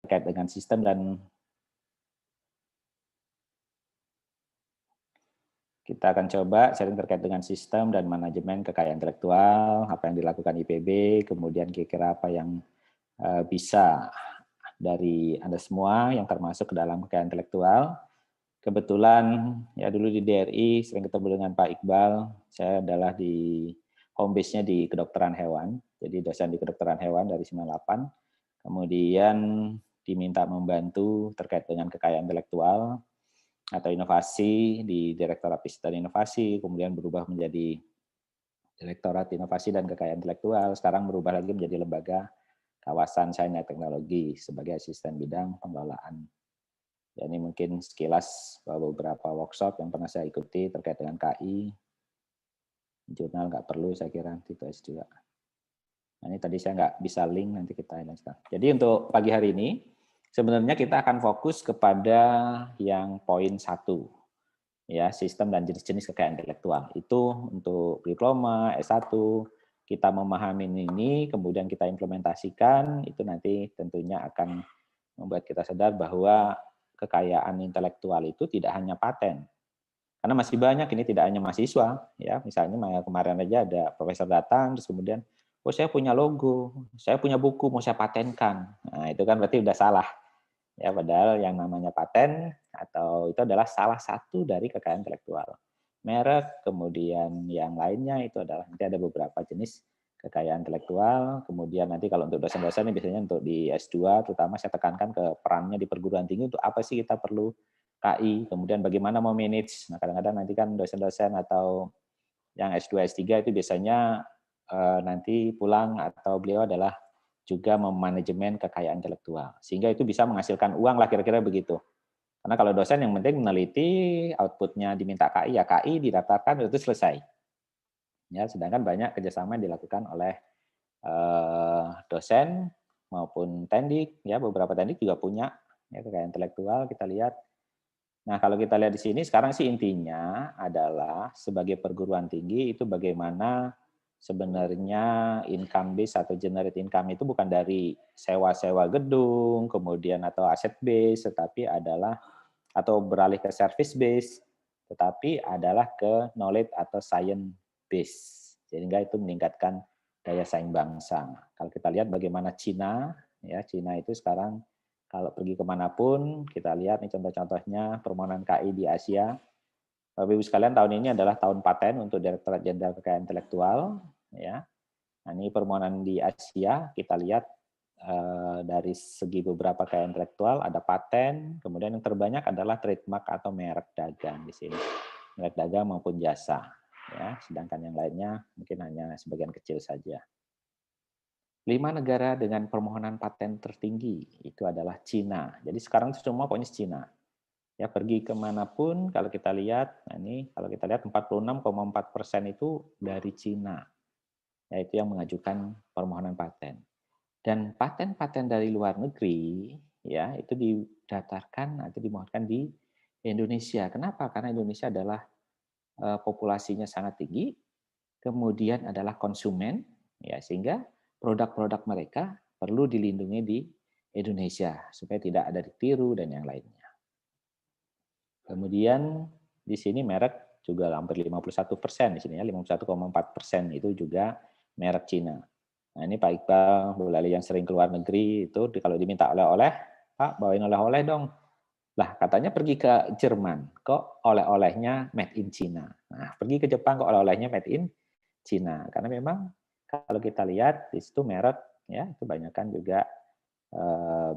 terkait dengan sistem dan kita akan coba sharing terkait dengan sistem dan manajemen kekayaan intelektual, apa yang dilakukan IPB, kemudian kira-kira apa yang bisa dari Anda semua yang termasuk ke dalam kekayaan intelektual. Kebetulan ya dulu di DRI sering ketemu dengan Pak Iqbal, saya adalah di home base-nya di kedokteran hewan, jadi dosen di kedokteran hewan dari 98, kemudian diminta membantu terkait dengan kekayaan intelektual, atau inovasi di Direktorat Riset dan Inovasi, kemudian berubah menjadi Direktorat Inovasi dan Kekayaan Intelektual, sekarang berubah lagi menjadi Lembaga Kawasan Sains dan Teknologi sebagai asisten bidang pengelolaan. Ya, ini mungkin sekilas beberapa workshop yang pernah saya ikuti terkait dengan KI. Jurnal nggak perlu saya kira, itu S2. Nah, ini tadi saya nggak bisa link, nanti kita lanjutkan. Jadi untuk pagi hari ini, sebenarnya kita akan fokus kepada yang poin 1, ya, sistem dan jenis-jenis kekayaan intelektual. Itu untuk diploma, S1, kita memahami ini, kemudian kita implementasikan, itu nanti tentunya akan membuat kita sadar bahwa kekayaan intelektual itu tidak hanya paten. Karena masih banyak ini tidak hanya mahasiswa, ya. Misalnya kemarin aja ada profesor datang, terus kemudian, oh saya punya logo, saya punya buku, mau saya patenkan. Nah itu kan berarti udah salah. Ya, padahal yang namanya paten atau itu adalah salah satu dari kekayaan intelektual. Merek, kemudian yang lainnya itu adalah nanti ada beberapa jenis kekayaan intelektual. Kemudian nanti kalau untuk dosen-dosen biasanya untuk di S2 terutama saya tekankan ke perannya di perguruan tinggi untuk apa sih kita perlu KI, kemudian bagaimana memanage. Nah, kadang-kadang nanti kan dosen-dosen atau yang S2, S3 itu biasanya nanti pulang atau beliau adalah juga memanajemen kekayaan intelektual. Sehingga itu bisa menghasilkan uang lah kira-kira begitu. Karena kalau dosen yang penting meneliti, outputnya diminta KI, ya KI didaftarkan itu selesai. Ya, sedangkan banyak kerjasama yang dilakukan oleh dosen maupun tendik, ya beberapa tendik juga punya ya, kekayaan intelektual kita lihat. Nah kalau kita lihat di sini sekarang sih intinya adalah sebagai perguruan tinggi itu bagaimana sebenarnya income base atau generate income itu bukan dari sewa-sewa gedung, kemudian atau aset base, tetapi adalah atau beralih ke service base, tetapi adalah ke knowledge atau science base. Sehingga itu meningkatkan daya saing bangsa. Kalau kita lihat bagaimana Cina, ya Cina itu sekarang kalau pergi kemanapun, kita lihat nih contoh-contohnya permohonan KI di Asia. Bapak Ibu sekalian, tahun ini adalah tahun paten untuk Direktorat Jenderal Kekayaan Intelektual. Ya, nah, ini permohonan di Asia, kita lihat dari segi beberapa kekayaan intelektual ada paten, kemudian yang terbanyak adalah trademark atau merek dagang di sini, merek dagang maupun jasa. Ya, sedangkan yang lainnya mungkin hanya sebagian kecil saja. 5 negara dengan permohonan paten tertinggi itu adalah Cina. Jadi sekarang itu semua pokoknya Cina. Ya pergi kemanapun kalau kita lihat, nah ini kalau kita lihat 46,4% itu dari Cina, yaitu yang mengajukan permohonan paten. Dan paten-paten dari luar negeri ya itu didaftarkan atau dimohonkan di Indonesia. Kenapa? Karena Indonesia adalah populasinya sangat tinggi, kemudian adalah konsumen, ya sehingga produk-produk mereka perlu dilindungi di Indonesia supaya tidak ada ditiru dan yang lainnya. Kemudian di sini merek juga hampir 51% di sini ya, 51,4% itu juga merek Cina. Nah ini Pak Iqbal, Bu Lali yang sering keluar negeri itu kalau diminta oleh-oleh, Pak bawain oleh-oleh dong. Lah katanya pergi ke Jerman, kok oleh-olehnya made in China. Nah pergi ke Jepang kok oleh-olehnya made in China. Karena memang kalau kita lihat di situ merek ya kebanyakan juga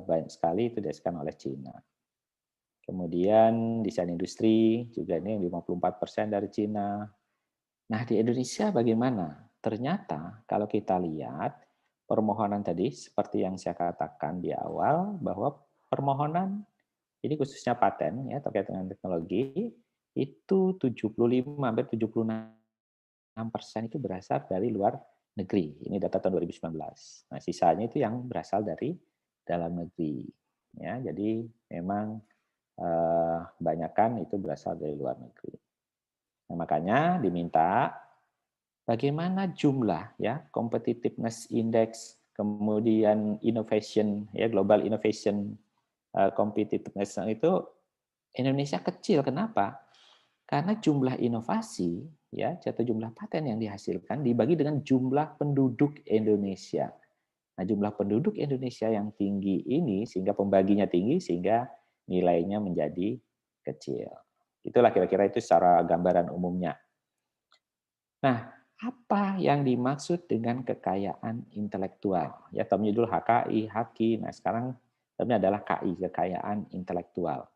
banyak sekali itu dihasilkan oleh China. Kemudian desain industri juga ini 54% dari Cina. Nah di Indonesia bagaimana? Ternyata kalau kita lihat permohonan tadi seperti yang saya katakan di awal bahwa permohonan ini khususnya paten ya terkait dengan teknologi itu 75 hampir 76% itu berasal dari luar negeri. Ini data tahun 2019. Nah, sisanya itu yang berasal dari dalam negeri. Ya, jadi memang kebanyakan itu berasal dari luar negeri. Nah, makanya diminta bagaimana jumlah ya competitiveness index kemudian innovation, ya global innovation competitiveness itu Indonesia kecil. Kenapa? Karena jumlah inovasi, ya atau jumlah paten yang dihasilkan dibagi dengan jumlah penduduk Indonesia. Nah, jumlah penduduk Indonesia yang tinggi ini sehingga pembaginya tinggi sehingga nilainya menjadi kecil. Itulah kira-kira itu secara gambaran umumnya. Nah, apa yang dimaksud dengan kekayaan intelektual? Ya, termnya dulu HKI, HAKI. Nah, sekarang termnya adalah KI, kekayaan intelektual.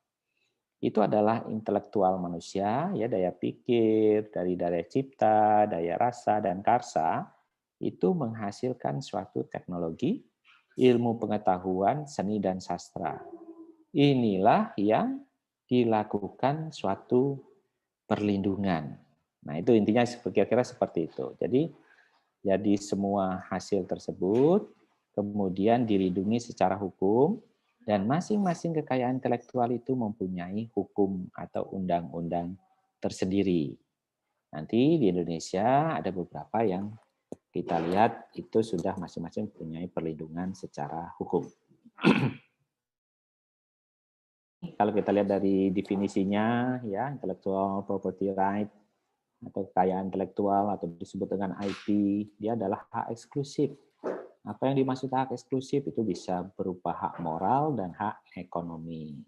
Itu adalah intelektual manusia, ya daya pikir, dari daya cipta, daya rasa, dan karsa, itu menghasilkan suatu teknologi, ilmu pengetahuan, seni, dan sastra. Inilah yang dilakukan suatu perlindungan. Nah, itu intinya kira-kira seperti itu. Jadi semua hasil tersebut kemudian dilindungi secara hukum dan masing-masing kekayaan intelektual itu mempunyai hukum atau undang-undang tersendiri. Nanti di Indonesia ada beberapa yang kita lihat itu sudah masing-masing mempunyai perlindungan secara hukum. Kalau kita lihat dari definisinya, ya intellectual property right atau kekayaan intelektual atau disebut dengan IP, dia adalah hak eksklusif. Apa yang dimaksud hak eksklusif itu bisa berupa hak moral dan hak ekonomi.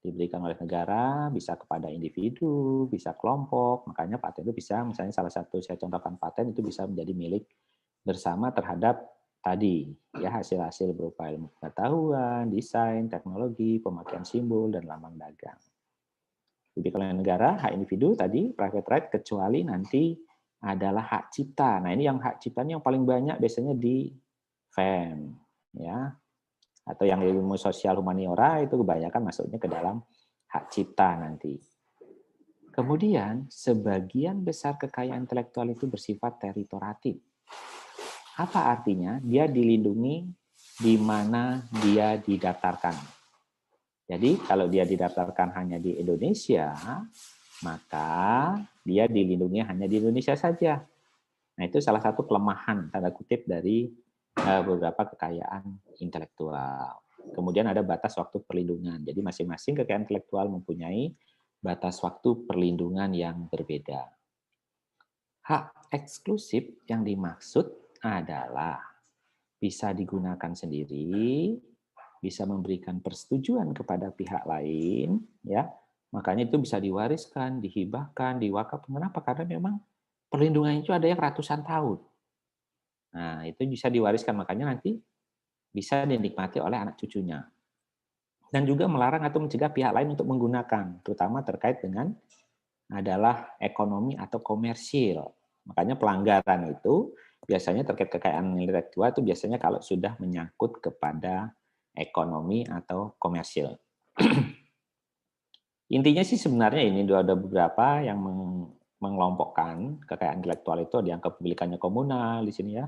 Diberikan oleh negara, bisa kepada individu, bisa kelompok. Makanya paten itu bisa, misalnya salah satu saya contohkan paten itu bisa menjadi milik bersama terhadap tadi ya hasil-hasil berupa ilmu pengetahuan, desain, teknologi, pemakaian simbol dan lambang dagang. Jadi kalau negara, hak individu tadi private right kecuali nanti adalah hak cipta. Nah, ini yang hak cipta ini yang paling banyak biasanya di FEM ya. Atau yang ilmu sosial humaniora itu kebanyakan masuknya ke dalam hak cipta nanti. Kemudian sebagian besar kekayaan intelektual itu bersifat teritoriatif. Apa artinya? Dia dilindungi di mana dia didaftarkan. Jadi kalau dia didaftarkan hanya di Indonesia, maka dia dilindungi hanya di Indonesia saja. Nah, itu salah satu kelemahan tanda kutip dari beberapa kekayaan intelektual. Kemudian ada batas waktu perlindungan. Jadi masing-masing kekayaan intelektual mempunyai batas waktu perlindungan yang berbeda. Hak eksklusif yang dimaksud adalah bisa digunakan sendiri, bisa memberikan persetujuan kepada pihak lain, ya. Makanya itu bisa diwariskan, dihibahkan, diwakaf. Kenapa? Karena memang perlindungan itu ada yang ratusan tahun. Nah, itu bisa diwariskan, makanya nanti bisa dinikmati oleh anak cucunya. Dan juga melarang atau mencegah pihak lain untuk menggunakan, terutama terkait dengan adalah ekonomi atau komersil. Makanya pelanggaran itu biasanya terkait kekayaan intelektual itu biasanya kalau sudah menyangkut kepada ekonomi atau komersil. Intinya sih sebenarnya ini ada beberapa yang mengelompokkan kekayaan intelektual itu ada yang kepemilikannya komunal di sini ya,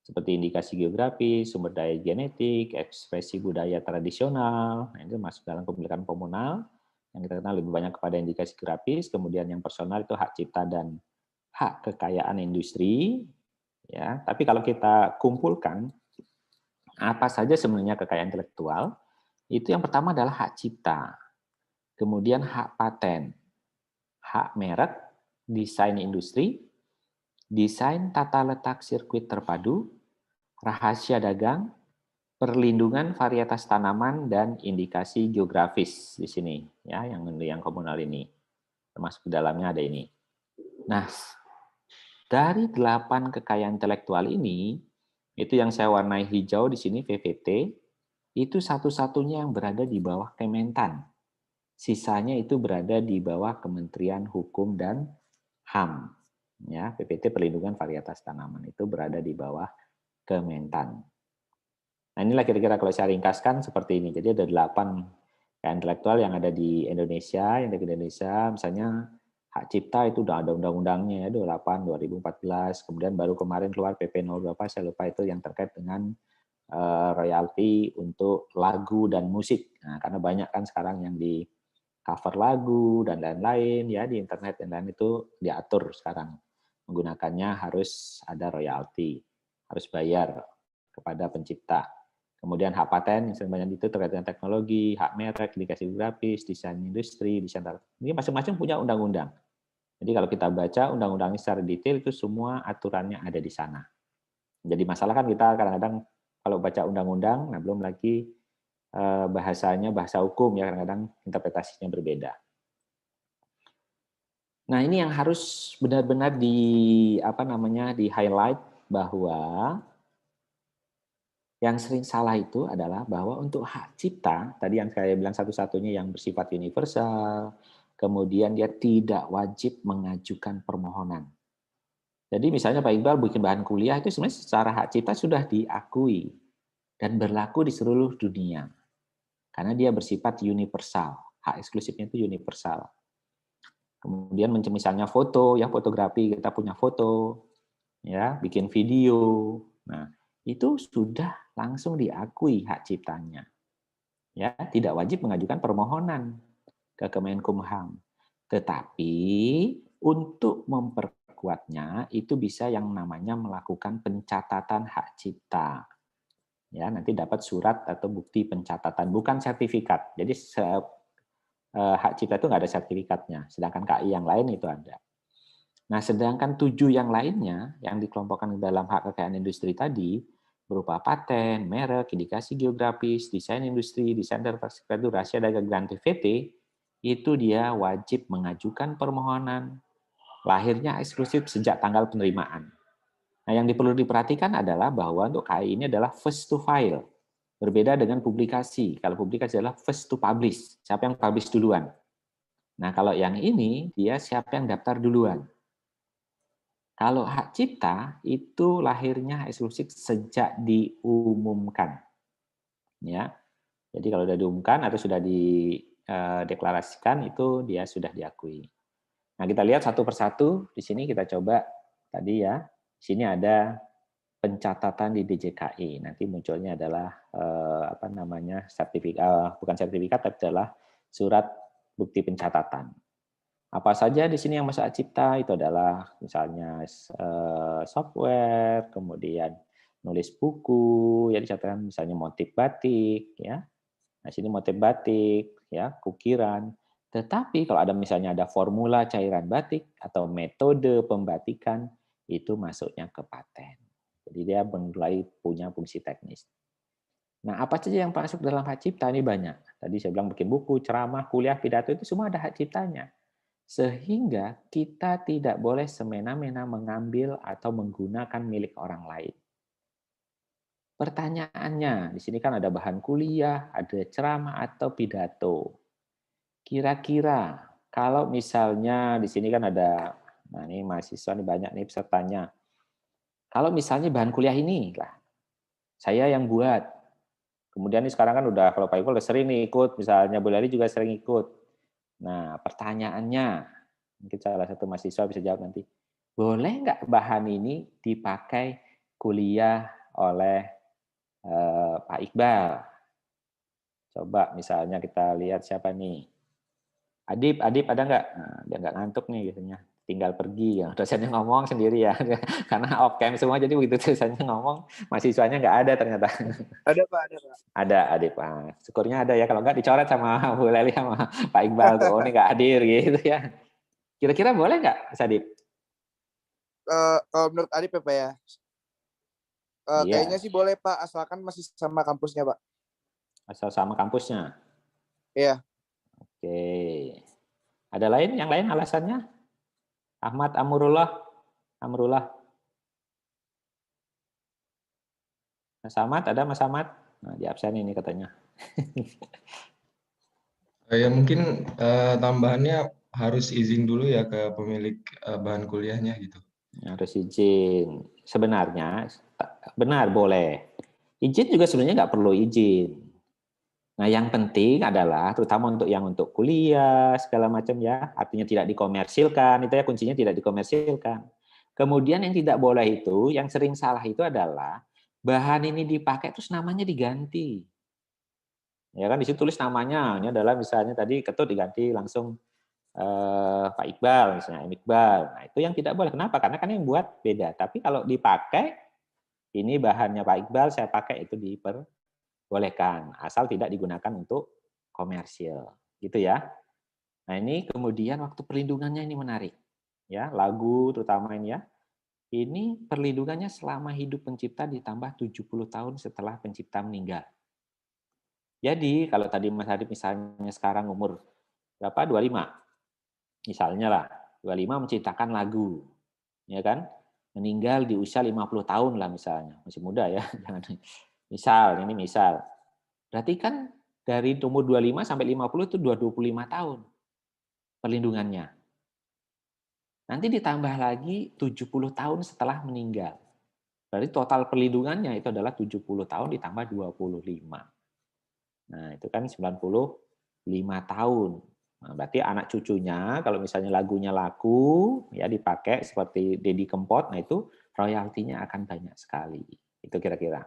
seperti indikasi geografis, sumber daya genetik, ekspresi budaya tradisional, nah itu masuk dalam kepemilikan komunal, yang kita kenal lebih banyak kepada indikasi geografis, kemudian yang personal itu hak cipta dan hak kekayaan industri, ya. Tapi kalau kita kumpulkan apa saja sebenarnya kekayaan intelektual, itu yang pertama adalah hak cipta, kemudian hak paten, hak merek, desain industri, desain tata letak sirkuit terpadu, rahasia dagang, perlindungan varietas tanaman dan indikasi geografis di sini ya yang komunal ini termasuk di dalamnya ada ini. Nah, dari 8 kekayaan intelektual ini itu yang saya warnai hijau di sini VVT itu satu-satunya yang berada di bawah Kementan. Sisanya itu berada di bawah Kementerian Hukum dan HAM. Ya, PPT perlindungan varietas tanaman itu berada di bawah Kementan. Nah, inilah kira-kira kalau saya ringkaskan seperti ini. Jadi ada 8 kekayaan intelektual yang ada di Indonesia, misalnya hak cipta itu udah ada undang-undangnya ya, 28 2014, kemudian baru kemarin keluar PP 0 berapa saya lupa itu yang terkait dengan royalti untuk lagu dan musik. Nah, karena banyak kan sekarang yang di cover lagu dan lain-lain ya di internet dan lain itu diatur sekarang menggunakannya harus ada royalti, harus bayar kepada pencipta. Kemudian hak paten yang sebenarnya itu terkait dengan teknologi, hak merek, indikasi geografis, desain industri, desain ini masing-masing punya undang-undang. Jadi kalau kita baca undang-undangnya secara detail itu semua aturannya ada di sana. Jadi masalah kan kita kadang-kadang kalau baca undang-undang, nah belum lagi bahasanya bahasa hukum ya kadang-kadang interpretasinya berbeda. Nah ini yang harus benar-benar di highlight bahwa yang sering salah itu adalah bahwa untuk hak cipta, tadi yang saya bilang satu-satunya yang bersifat universal, kemudian dia tidak wajib mengajukan permohonan. Jadi misalnya Pak Iqbal bikin bahan kuliah itu sebenarnya secara hak cipta sudah diakui dan berlaku di seluruh dunia. Karena dia bersifat universal, hak eksklusifnya itu universal. Kemudian misalnya foto, ya fotografi, kita punya foto, ya bikin video. Nah, itu sudah langsung diakui hak ciptanya. Ya, tidak wajib mengajukan permohonan ke Kemenkumham. Tetapi untuk memperkuatnya itu bisa yang namanya melakukan pencatatan hak cipta. Ya, nanti dapat surat atau bukti pencatatan, bukan sertifikat. Jadi hak cipta itu nggak ada sertifikatnya, sedangkan KI yang lain itu ada. Nah, sedangkan 7 yang lainnya yang dikelompokkan dalam hak kekayaan industri tadi berupa paten, merek, indikasi geografis, desain industri, desain terstruktur, rahasia dagang, dan TVT, itu dia wajib mengajukan permohonan lahirnya eksklusif sejak tanggal penerimaan. Nah, yang perlu diperhatikan adalah bahwa untuk KI ini adalah first to file. Berbeda dengan publikasi. Kalau publikasi adalah first to publish. Siapa yang publish duluan? Nah, kalau yang ini, dia siapa yang daftar duluan. Kalau hak cipta itu lahirnya eksklusif sejak diumumkan, ya. Jadi kalau sudah diumumkan atau sudah dideklarasikan itu dia sudah diakui. Nah kita lihat satu persatu di sini kita coba tadi ya. Di sini ada pencatatan di DJKI. Nanti munculnya adalah sertifikat, bukan sertifikat tapi adalah surat bukti pencatatan. Apa saja di sini yang masuk hak cipta itu adalah misalnya software, kemudian nulis buku, ya dicatatkan misalnya motif batik, ya. Nah sini motif batik, ya, ukiran. Tetapi kalau ada misalnya ada formula cairan batik atau metode pembatikan itu masuknya ke paten. Jadi dia mulai punya fungsi teknis. Nah apa saja yang masuk dalam hak cipta ini banyak. Tadi saya bilang bikin buku, ceramah, kuliah, pidato itu semua ada hak ciptanya. Sehingga kita tidak boleh semena-mena mengambil atau menggunakan milik orang lain. Pertanyaannya, di sini kan ada bahan kuliah, ada ceramah atau pidato. Kira-kira kalau misalnya di sini kan ada, nah ini mahasiswa nih banyak nih pesertanya. Kalau misalnya bahan kuliah ini lah, saya yang buat. Kemudian ini sekarang kan udah kalau Pak Ipul udah sering nih ikut, misalnya Bu Lali juga sering ikut. Nah pertanyaannya, mungkin salah satu mahasiswa bisa jawab nanti. Boleh nggak bahan ini dipakai kuliah oleh Pak Iqbal? Coba misalnya kita lihat siapa nih. Adip ada nggak? Nah, dia nggak ngantuk nih biasanya. Tinggal pergi ya. Dosennya ngomong sendiri ya. Karena off cam semua jadi begitu dosennya ngomong, mahasiswanya nggak ada ternyata. Ada Pak, ada Pak. Ada Adip. Nah, syukurnya ada ya. Kalau nggak dicoret sama Bu Leli sama Pak Iqbal tuh. Oh ini nggak hadir gitu ya. Kira-kira boleh nggak, Mas Adip? Kalau menurut Adip ya Pak ya, kayaknya Iya, sih boleh Pak, asalkan masih sama kampusnya Pak. asal sama kampusnya. Iya. Oke. Ada lain? Yang lain alasannya? Ahmad Amrullah. Mas Ahmad, ada Mas Ahmad? Nah, di absen ini katanya. Ya mungkin tambahannya harus izin dulu ya ke pemilik bahan kuliahnya gitu. Harus izin. Sebenarnya benar boleh. Izin juga sebenarnya nggak perlu izin. Nah, yang penting adalah terutama untuk kuliah segala macam ya, artinya tidak dikomersilkan, itu ya kuncinya tidak dikomersilkan. Kemudian yang tidak boleh itu, yang sering salah itu adalah bahan ini dipakai terus namanya diganti. Ya kan di situ tulis namanya, ini adalah misalnya tadi Ketut diganti langsung Pak Iqbal misalnya, Iqbal. Nah, itu yang tidak boleh. Kenapa? Karena kan yang buat beda. Tapi kalau dipakai ini bahannya Pak Iqbal, saya pakai, itu diperbolehkan, asal tidak digunakan untuk komersil, gitu ya. Nah ini kemudian waktu perlindungannya ini menarik, ya lagu terutama ini ya. Ini perlindungannya selama hidup pencipta ditambah 70 tahun setelah pencipta meninggal. Jadi kalau tadi Mas Hadib misalnya sekarang umur berapa? 25. Misalnya lah, 25 menciptakan lagu. Ya kan? Meninggal di usia 50 tahun lah misalnya. Masih muda ya. Misal, ini misal. Berarti kan dari umur 25 sampai 50 itu 25 tahun perlindungannya. Nanti ditambah lagi 70 tahun setelah meninggal. Berarti total perlindungannya itu adalah 70 tahun ditambah 25. Nah, itu kan 95 tahun. Nah, berarti anak cucunya kalau misalnya lagunya laku, ya dipakai seperti Deddy Kempot, nah itu royaltinya akan banyak sekali. Itu kira-kira.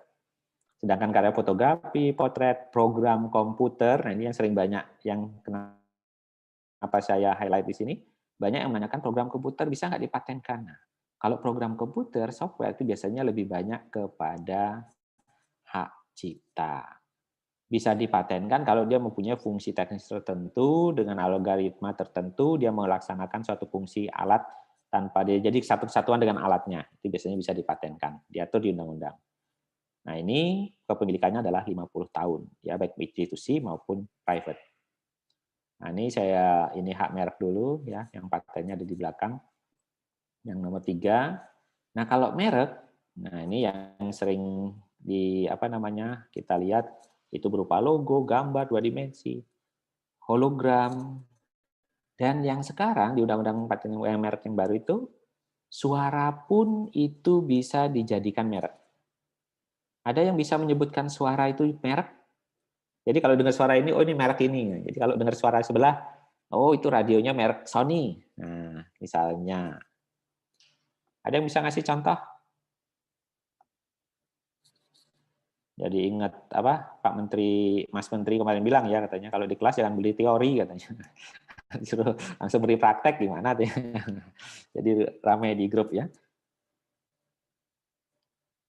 Sedangkan karya fotografi, potret, program komputer, nah ini yang sering banyak yang kenapa saya highlight di sini, banyak yang menanyakan program komputer bisa nggak dipatenkan. Nah, kalau program komputer, software itu biasanya lebih banyak kepada hak cipta. Bisa dipatenkan kalau dia mempunyai fungsi teknis tertentu, dengan algoritma tertentu, dia melaksanakan suatu fungsi alat tanpa dia jadi satu kesatuan dengan alatnya. Itu biasanya bisa dipatenkan, diatur di undang-undang. Nah ini kepemilikannya adalah 50 tahun, ya baik institusi maupun private. Nah ini ini hak merek dulu, ya yang patennya ada di belakang. Yang nomor 3. Nah kalau merek, nah ini yang sering kita lihat itu berupa logo, gambar 2 dimensi, hologram, dan yang sekarang di Undang-Undang Paten merek yang baru itu, suara pun itu bisa dijadikan merek. Ada yang bisa menyebutkan suara itu merek? Jadi kalau dengar suara ini, oh ini merek ini. Jadi kalau dengar suara sebelah, oh itu radionya merek Sony. Nah, misalnya. Ada yang bisa ngasih contoh? Jadi ingat Pak Menteri, Mas Menteri kemarin bilang ya katanya kalau di kelas jangan beli teori katanya. Disuruh langsung beri praktek gimana tuh. Jadi ramai di grup ya.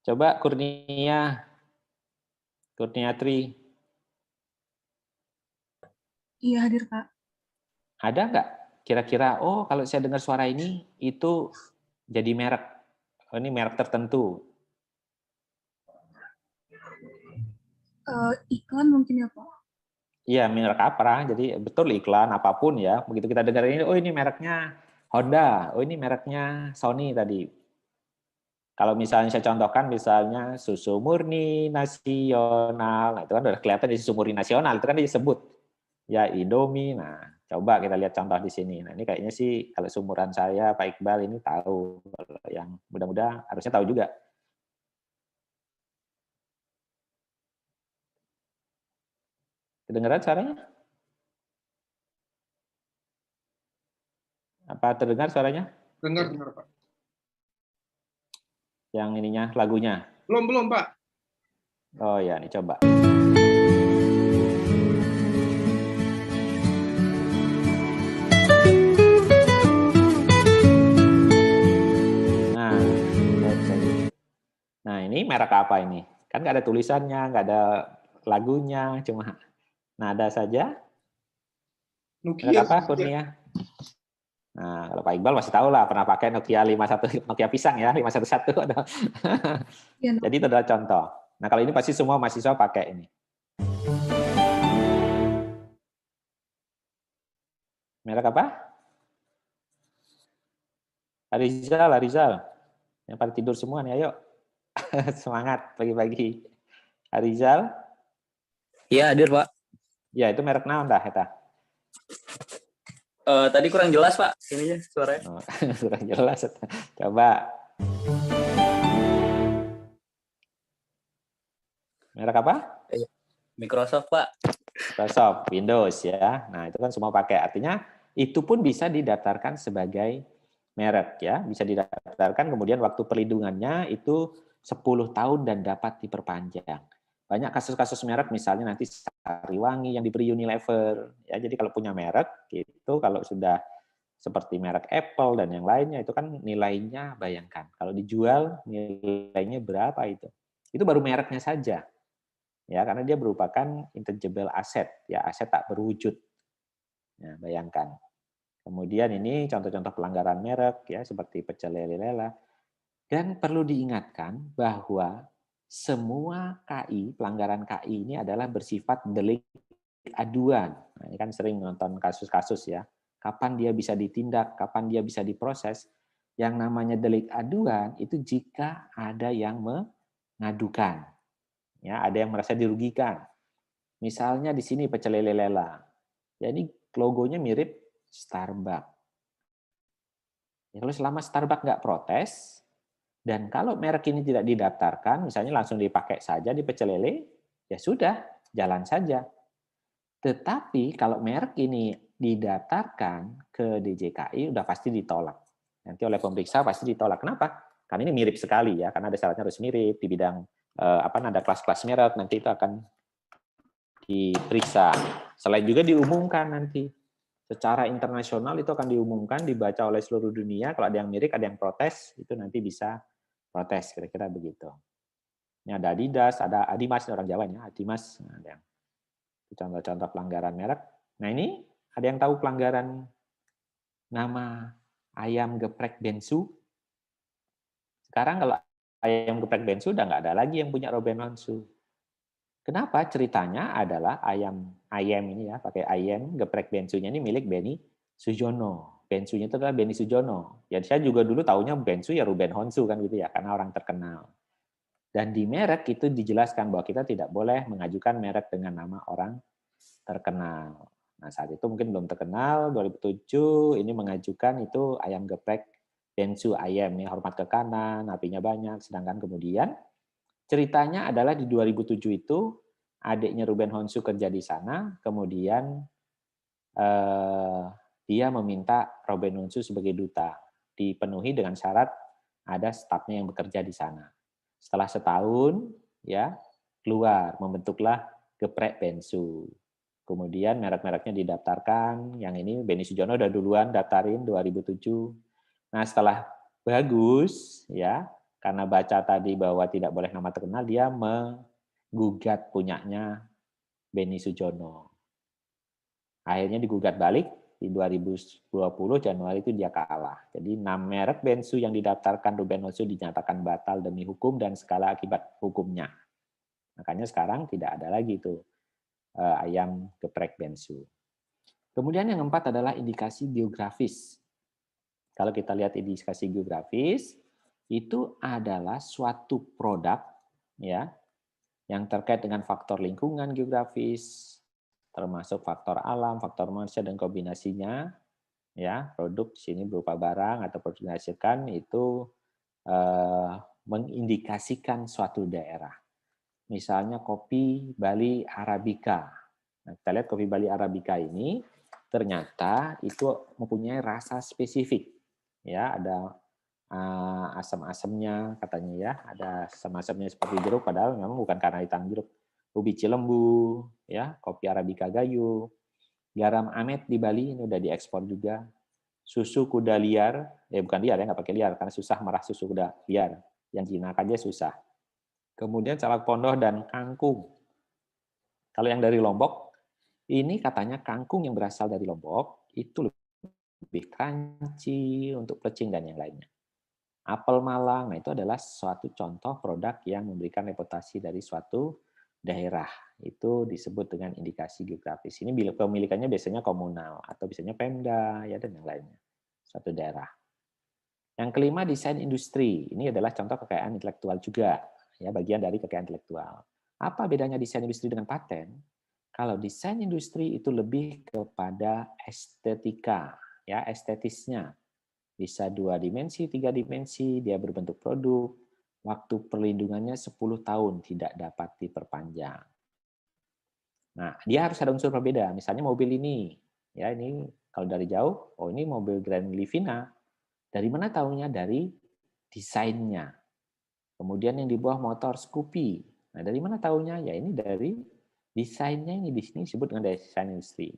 Coba Kurnia Tri. Iya hadir Pak. Ada nggak kira-kira, oh kalau saya dengar suara ini itu jadi merek, oh, ini merek tertentu. Iklan mungkin ya Pak? Iya, merek apa? Jadi betul iklan apapun ya. Begitu kita dengar ini, oh ini mereknya Honda, oh ini mereknya Sony tadi. Kalau misalnya saya contohkan, misalnya susu murni nasional, nah itu kan udah kelihatan di susu murni nasional, itu kan disebut ya Indomie. Nah, coba kita lihat contoh di sini. Nah ini kayaknya sih kalau seumuran saya, Pak Iqbal ini tahu. Kalau yang muda-muda harusnya tahu juga. Kedengaran suaranya? Apa terdengar suaranya? Dengar Pak. Yang ininya, lagunya? Belum Pak. Oh ya, ini coba. Nah, ini merek apa ini? Kan nggak ada tulisannya, nggak ada lagunya, cuma nada saja. Nokia. Merek apa, Kurnia? Nah, kalau Pak Iqbal masih tahu lah, pernah pakai Nokia 51, Nokia pisang ya, 511. Ya, Jadi itu adalah contoh. Nah, kalau ini pasti semua mahasiswa pakai ini. Merek apa? Arizal. Yang pada tidur semua nih, ayo. Semangat pagi-pagi. Arizal? Iya, hadir, Pak. Ya, itu merek naon dah, eta? Tadi kurang jelas, Pak. Ininya suaranya. Oh, kurang jelas. Coba. Merek apa? Microsoft, Pak. Microsoft, Windows ya. Nah, itu kan semua pakai. Artinya itu pun bisa didaftarkan sebagai merek ya. Bisa didaftarkan, kemudian waktu perlindungannya itu 10 tahun dan dapat diperpanjang. Banyak kasus-kasus merek misalnya nanti Sariwangi yang diberi Unilever ya. Jadi kalau punya merek gitu, kalau sudah seperti merek Apple dan yang lainnya, itu kan nilainya, bayangkan kalau dijual nilainya berapa itu baru mereknya saja, ya, karena dia merupakan intangible asset, ya, aset tak berwujud. Ya, bayangkan. Kemudian ini contoh-contoh pelanggaran merek, ya, seperti pecel lele lela. Dan perlu diingatkan bahwa semua KI, pelanggaran KI ini adalah bersifat delik aduan. Nah, ini kan sering nonton kasus-kasus, ya. Kapan dia bisa ditindak, kapan dia bisa diproses. Yang namanya delik aduan itu jika ada yang mengadukan. Ya, ada yang merasa dirugikan. Misalnya di sini pecel lele lela. Ya, ini logonya mirip Starbucks. Ya, kalau selama Starbucks nggak protes, dan kalau merek ini tidak didaftarkan, misalnya langsung dipakai saja di pecel lele, ya sudah, jalan saja. Tetapi kalau merek ini didaftarkan ke DJKI, udah pasti ditolak. Nanti oleh pemeriksa pasti ditolak. Kenapa? Karena ini mirip sekali, ya, karena ada syaratnya harus mirip di bidang ada kelas-kelas merek, nanti itu akan diperiksa. Selain juga diumumkan nanti secara internasional, itu akan diumumkan, dibaca oleh seluruh dunia. Kalau ada yang mirip, ada yang protes, itu nanti bisa protes, kira-kira begitu. Ini ada Adidas, ada Adimas, orang Jawa ya, Adimas, ada yang contoh-contoh pelanggaran merek. Nah, ini ada yang tahu pelanggaran nama ayam geprek Bensu? Sekarang kalau ayam geprek Bensu udah nggak ada lagi yang punya Ruben Onsu. Kenapa? Ceritanya adalah ayam ini, ya, pakai ayam geprek Bensunya ini milik Benny Sujono. Bensunya itu adalah Benny Sujono. Ya, saya juga dulu taunya Bensu ya Ruben Onsu kan gitu ya, karena orang terkenal. Dan di merek itu dijelaskan bahwa kita tidak boleh mengajukan merek dengan nama orang terkenal. Nah, saat itu mungkin belum terkenal, 2007 ini mengajukan itu ayam geprek Bensu ayam, ya, hormat ke kanan, apinya banyak. Sedangkan kemudian ceritanya adalah di 2007 itu adiknya Ruben Onsu kerja di sana, kemudian dia meminta Ruben Onsu sebagai duta, dipenuhi dengan syarat ada stafnya yang bekerja di sana. Setelah setahun, ya, keluar, membentuklah geprek Bensu. Kemudian merek-mereknya didaftarkan, yang ini Benny Sujono udah duluan daftarin 2007. Nah, setelah bagus, ya, karena baca tadi bahwa tidak boleh nama terkenal, dia menggugat punyanya Benny Sujono. Akhirnya digugat balik, di 2020 Januari itu dia kalah. Jadi 6 merek Bensu yang didaftarkan Ruben Onsu dinyatakan batal demi hukum dan skala akibat hukumnya. Makanya sekarang tidak ada lagi itu ayam geprek Bensu. Kemudian yang keempat adalah indikasi geografis. Kalau kita lihat indikasi geografis, itu adalah suatu produk, ya, yang terkait dengan faktor lingkungan geografis, termasuk faktor alam, faktor manusia dan kombinasinya, ya, produk sini berupa barang atau produk dihasilkan itu mengindikasikan suatu daerah. Misalnya kopi Bali Arabica. Nah, kita lihat kopi Bali Arabica ini ternyata itu mempunyai rasa spesifik, ya, ada asam-asamnya katanya, ya, ada asam-asamnya seperti jeruk, padahal memang bukan karena hitam jeruk. Ubi Cilembu, ya, kopi Arabica Gayo, garam Amet di Bali ini udah diekspor juga. Susu kuda liar, bukan liar ya, nggak pakai liar karena susah merah susu kuda liar, yang jinak aja susah. Kemudian salak pondoh dan kangkung. Kalau yang dari Lombok, ini katanya kangkung yang berasal dari Lombok itu lebih crunchy untuk plecing dan yang lainnya. Apel Malang, nah itu adalah suatu contoh produk yang memberikan reputasi dari suatu daerah. Itu disebut dengan indikasi geografis. Ini pemilikannya biasanya komunal atau biasanya Pemda, ya, dan yang lainnya. Suatu daerah. Yang kelima, desain industri. Ini adalah contoh kekayaan intelektual juga, ya, bagian dari kekayaan intelektual. Apa bedanya desain industri dengan paten? Kalau desain industri itu lebih kepada estetika, ya, estetisnya. Bisa 2 dimensi, 3 dimensi, dia berbentuk produk, waktu perlindungannya 10 tahun tidak dapat diperpanjang. Nah, dia harus ada unsur berbeda. Misalnya mobil ini, ya, ini kalau dari jauh, oh ini mobil Grand Livina. Dari mana tahunya? Dari desainnya. Kemudian yang di bawah motor Scoopy. Nah, dari mana tahunya? Ya ini dari desainnya, ini di sini disebut dengan desain industri.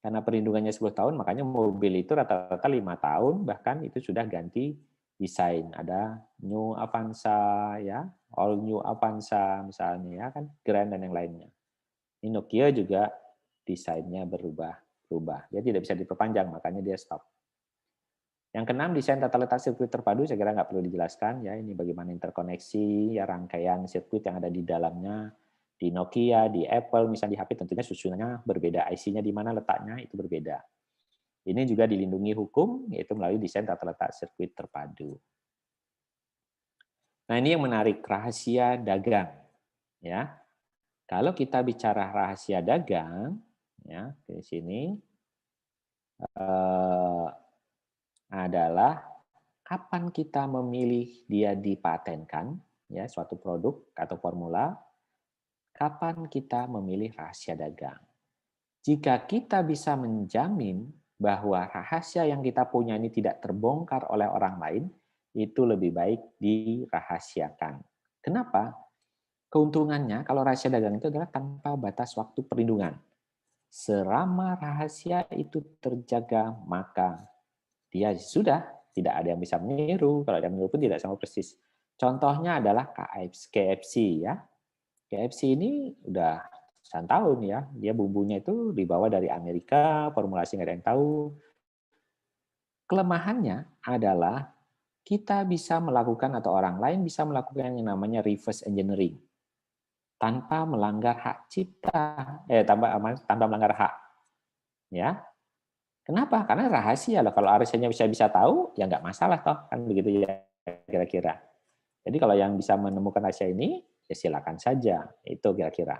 Karena perlindungannya 10 tahun, makanya mobil itu rata-rata 5 tahun, bahkan itu sudah ganti desain. Ada New Avanza, ya, All New Avanza misalnya, ya kan, Grand dan yang lainnya. Ini Nokia juga desainnya berubah. Dia tidak bisa diperpanjang, makanya dia stop. Yang keenam, desain tata letak sirkuit terpadu, saya kira nggak perlu dijelaskan, ya, ini bagaimana interkoneksi, ya, rangkaian sirkuit yang ada di dalamnya. Di Nokia, di Apple, misalnya di HP tentunya susunannya berbeda, IC-nya di mana letaknya itu berbeda. Ini juga dilindungi hukum, yaitu melalui desain tata letak sirkuit terpadu. Nah, ini yang menarik, rahasia dagang. Ya, kalau kita bicara rahasia dagang, ya, di sini adalah kapan kita memilih dia dipatenkan, ya, suatu produk atau formula. Kapan kita memilih rahasia dagang? Jika kita bisa menjamin bahwa rahasia yang kita punya ini tidak terbongkar oleh orang lain, itu lebih baik dirahasiakan. Kenapa? Keuntungannya kalau rahasia dagang itu adalah tanpa batas waktu perlindungan. Selama rahasia itu terjaga, maka dia sudah tidak ada yang bisa meniru. Kalau ada yang meniru pun tidak sama persis. Contohnya adalah KFC, ya. KFC ini udah ratusan tahun, ya. Dia bumbunya itu dibawa dari Amerika, formulasi nggak ada yang tahu. Kelemahannya adalah kita bisa melakukan atau orang lain bisa melakukan yang namanya reverse engineering tanpa melanggar hak cipta, tanpa melanggar hak, ya. Kenapa? Karena rahasia loh. Kalau rahasianya bisa tahu, ya nggak masalah toh, kan begitu ya kira-kira. Jadi kalau yang bisa menemukan rahasia ini, ya silakan saja. Itu kira-kira.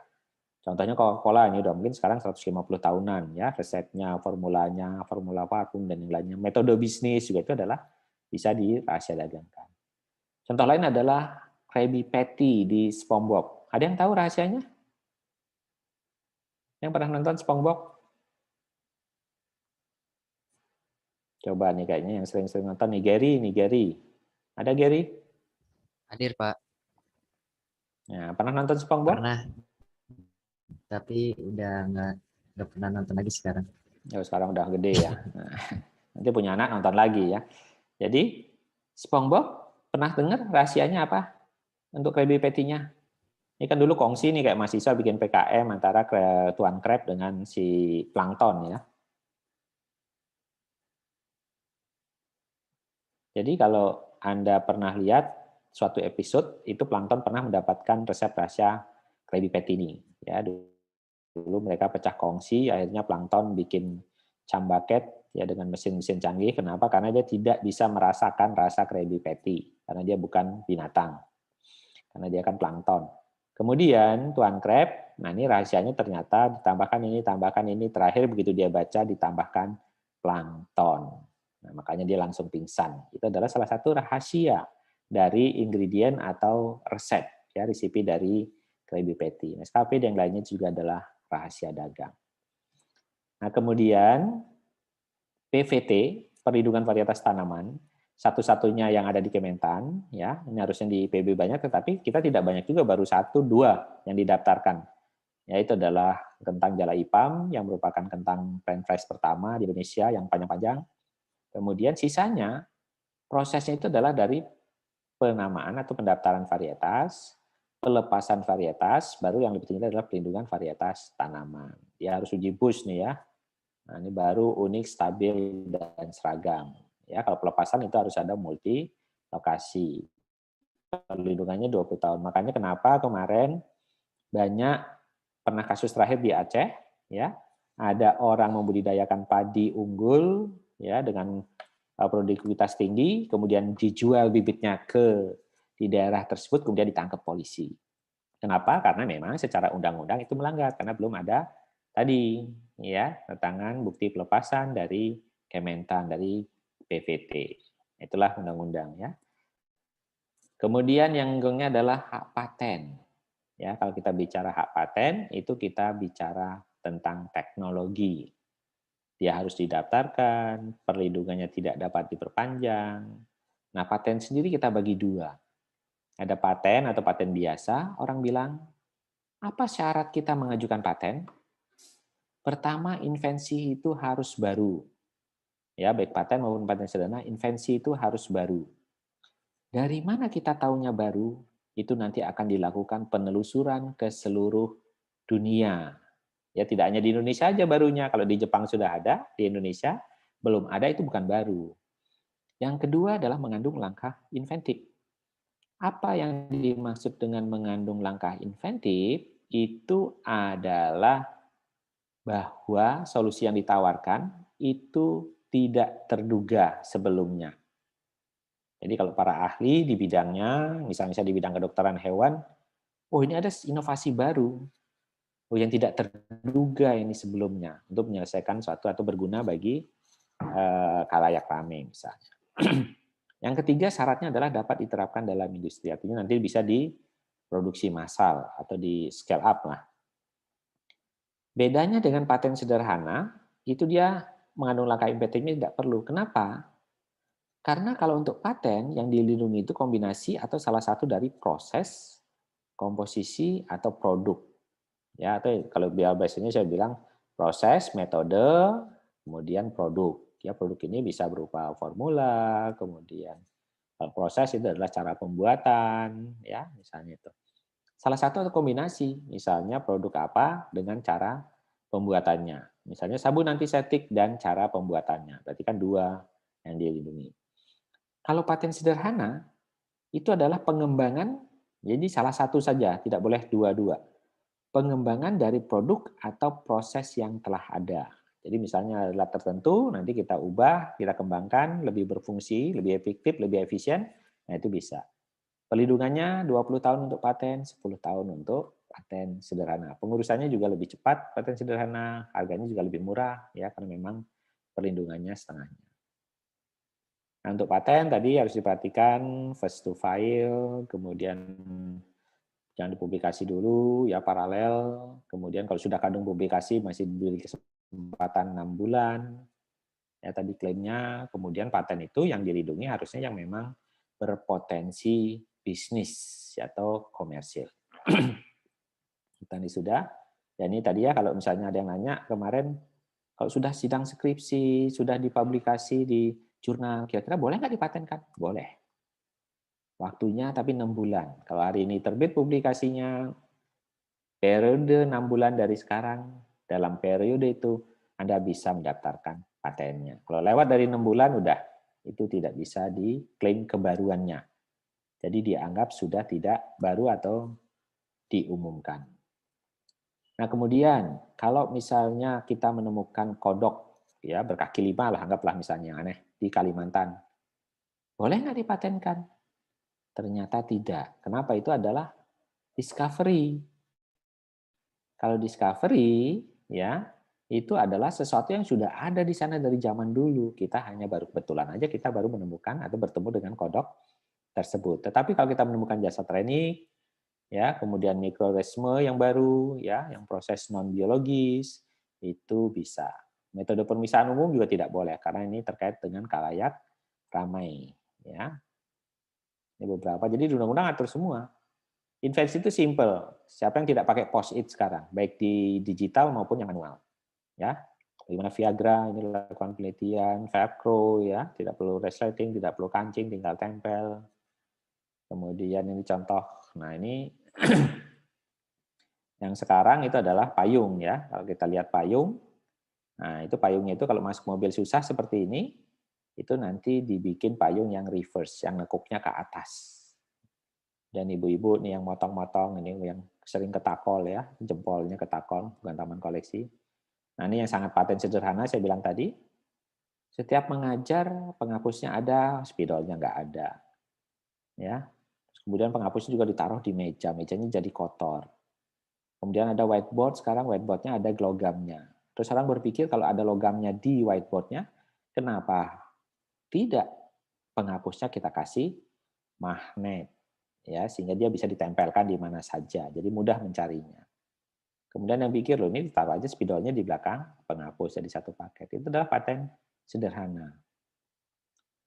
Contohnya Coca-Cola ini udah mungkin sekarang 150 tahunan, ya, resepnya, formulanya, formula vakum dan yang lainnya. Metode bisnis juga itu adalah bisa dirahasia dagangkan. Contoh lain adalah Krabby Patty di SpongeBob. Ada yang tahu rahasianya? Yang pernah nonton SpongeBob? Coba nih kayaknya yang sering-sering nonton nih Gary. Ada Gary? Hadir, Pak. Ya, pernah nonton SpongeBob? Pernah. Tapi udah nggak pernah nonton lagi sekarang. Ya, sekarang udah gede ya. Nanti punya anak nonton lagi ya. Jadi SpongeBob pernah dengar rahasianya apa untuk Krabby Patty-nya? Ini kan dulu kongsi nih kayak mahasiswa bikin PKM antara Tuan Crab dengan si Plankton, ya. Jadi kalau Anda pernah lihat suatu episode, itu Plankton pernah mendapatkan resep rahasia Krabby Patty ini. Ya, dulu mereka pecah kongsi, akhirnya Plankton bikin cambaket ya dengan mesin-mesin canggih. Kenapa? Karena dia tidak bisa merasakan rasa Krabby Patty, karena dia bukan binatang. Karena dia kan plankton. Kemudian Tuan Crab, nah ini rahasianya ternyata ditambahkan ini, terakhir begitu dia baca ditambahkan plankton. Nah, makanya dia langsung pingsan. Itu adalah salah satu rahasia dari ingredient atau resep, ya, resipi dari Krabby Patty. Nescafe dan yang lainnya juga adalah rahasia dagang. Nah, kemudian PVT, perlindungan varietas tanaman, satu-satunya yang ada di Kementan, ya, ini harusnya di PB banyak, tetapi kita tidak banyak juga, baru 1-2 yang didaftarkan. Yaitu adalah kentang jala ipam, yang merupakan kentang French pertama di Indonesia yang panjang-panjang. Kemudian sisanya, prosesnya itu adalah dari penamaan atau pendaftaran varietas, pelepasan varietas, baru yang lebih tinggi adalah perlindungan varietas tanaman. Dia harus uji Bush nih ya. Nah, ini baru unik, stabil, dan seragam. Ya, kalau pelepasan itu harus ada multi lokasi. Perlindungannya 20 tahun. Makanya kenapa kemarin banyak pernah kasus terakhir di Aceh, ya, ada orang membudidayakan padi unggul, ya, dengan produktivitas tinggi, kemudian dijual bibitnya di daerah tersebut, kemudian ditangkap polisi. Kenapa? Karena memang secara undang-undang itu melanggar, karena belum ada tadi, ya, tangan bukti pelepasan dari Kementan, dari PVT. Itulah undang-undang, ya. Kemudian yang gongnya adalah hak paten. Ya, kalau kita bicara hak paten, itu kita bicara tentang teknologi. Dia harus didaftarkan, perlindungannya tidak dapat diperpanjang. Nah, paten sendiri kita bagi dua. Ada paten atau paten biasa, orang bilang, apa syarat kita mengajukan paten? Pertama, invensi itu harus baru. Ya, baik paten maupun paten sederhana, invensi itu harus baru. Dari mana kita tahunya baru? Itu nanti akan dilakukan penelusuran ke seluruh dunia. Ya, tidak hanya di Indonesia aja barunya. Kalau di Jepang sudah ada, di Indonesia belum ada, itu bukan baru. Yang kedua adalah mengandung langkah inventif. Apa yang dimaksud dengan mengandung langkah inventif? Itu adalah bahwa solusi yang ditawarkan itu tidak terduga sebelumnya. Jadi kalau para ahli di bidangnya, misalnya di bidang kedokteran hewan, oh ini ada inovasi baru, oh yang tidak terduga ini sebelumnya untuk menyelesaikan suatu atau berguna bagi khalayak ramai misalnya. Yang ketiga syaratnya adalah dapat diterapkan dalam industri, artinya nanti bisa diproduksi massal atau di scale up lah. Bedanya dengan paten sederhana, itu dia mengandung langkah inventifnya tidak perlu. Kenapa? Karena kalau untuk paten yang dilindungi itu kombinasi atau salah satu dari proses, komposisi atau produk. Ya, atau kalau biasanya saya bilang proses, metode, kemudian produk. Ya, produk ini bisa berupa formula, kemudian proses itu adalah cara pembuatan, ya, misalnya itu. Salah satu atau kombinasi, misalnya produk apa dengan cara pembuatannya. Misalnya sabun antiseptik dan cara pembuatannya. Berarti kan dua yang dilindungi. Kalau paten sederhana, itu adalah pengembangan, jadi salah satu saja, tidak boleh dua-dua. Pengembangan dari produk atau proses yang telah ada. Jadi misalnya alat tertentu, nanti kita ubah, kita kembangkan, lebih berfungsi, lebih efektif, lebih efisien, nah itu bisa. Perlindungannya 20 tahun untuk paten, 10 tahun untuk paten sederhana. Pengurusannya juga lebih cepat, paten sederhana, harganya juga lebih murah, ya karena memang perlindungannya setengahnya. Nah, untuk paten tadi harus diperhatikan first to file, kemudian jangan dipublikasi dulu, ya paralel. Kemudian kalau sudah kandung publikasi masih diberi kesempatan 6 bulan. Ya tadi klaimnya, kemudian paten itu yang dilindungi harusnya yang memang berpotensi bisnis atau komersil. Tadi sudah. Dan ini tadi ya kalau misalnya ada yang nanya kemarin, kalau sudah sidang skripsi, sudah dipublikasi di jurnal, kira-kira boleh nggak dipatenkan? Boleh. Waktunya tapi 6 bulan. Kalau hari ini terbit publikasinya, periode 6 bulan dari sekarang, dalam periode itu Anda bisa mendaftarkan patennya. Kalau lewat dari 6 bulan, udah itu tidak bisa diklaim kebaruannya. Jadi dianggap sudah tidak baru atau diumumkan. Nah kemudian, kalau misalnya kita menemukan kodok, ya berkaki 5 lah, anggaplah misalnya aneh, di Kalimantan, boleh nggak dipatenkan? Ternyata tidak. Kenapa? Itu adalah discovery. Kalau discovery, ya itu adalah sesuatu yang sudah ada di sana dari zaman dulu. Kita hanya baru kebetulan aja kita baru menemukan atau bertemu dengan kodok tersebut. Tetapi kalau kita menemukan jasa training, ya kemudian mikroorganisme yang baru, ya yang proses non biologis, itu bisa. Metode pemisahan umum juga tidak boleh karena ini terkait dengan khalayak ramai, ya. Ini beberapa. Jadi di undang-undang atur semua. Invensi itu simple. Siapa yang tidak pakai post-it sekarang, baik di digital maupun yang manual, ya. Bagaimana Viagra ini lakukan penelitian, Velcro ya, tidak perlu resleting, tidak perlu kancing, tinggal tempel. Kemudian ini contoh. Nah, ini yang sekarang itu adalah payung ya. Kalau kita lihat payung, nah itu payungnya itu kalau masuk mobil susah seperti ini, itu nanti dibikin payung yang reverse, yang nekuknya ke atas. Dan ibu-ibu nih yang motong-motong, ini yang sering ketakol ya, jempolnya ketakol, bukan taman koleksi. Nah ini yang sangat paten sederhana, saya bilang tadi, setiap mengajar penghapusnya ada, spidolnya nggak ada. Ya. Kemudian penghapusnya juga ditaruh di meja, mejanya jadi kotor. Kemudian ada whiteboard, sekarang whiteboardnya ada logamnya. Terus orang berpikir kalau ada logamnya di whiteboardnya, kenapa tidak penghapusnya kita kasih magnet? Ya, sehingga dia bisa ditempelkan di mana saja, jadi mudah mencarinya. Kemudian yang pikir loh ini ditaruh aja spidolnya di belakang penghapus jadi satu paket. Itu adalah paten sederhana.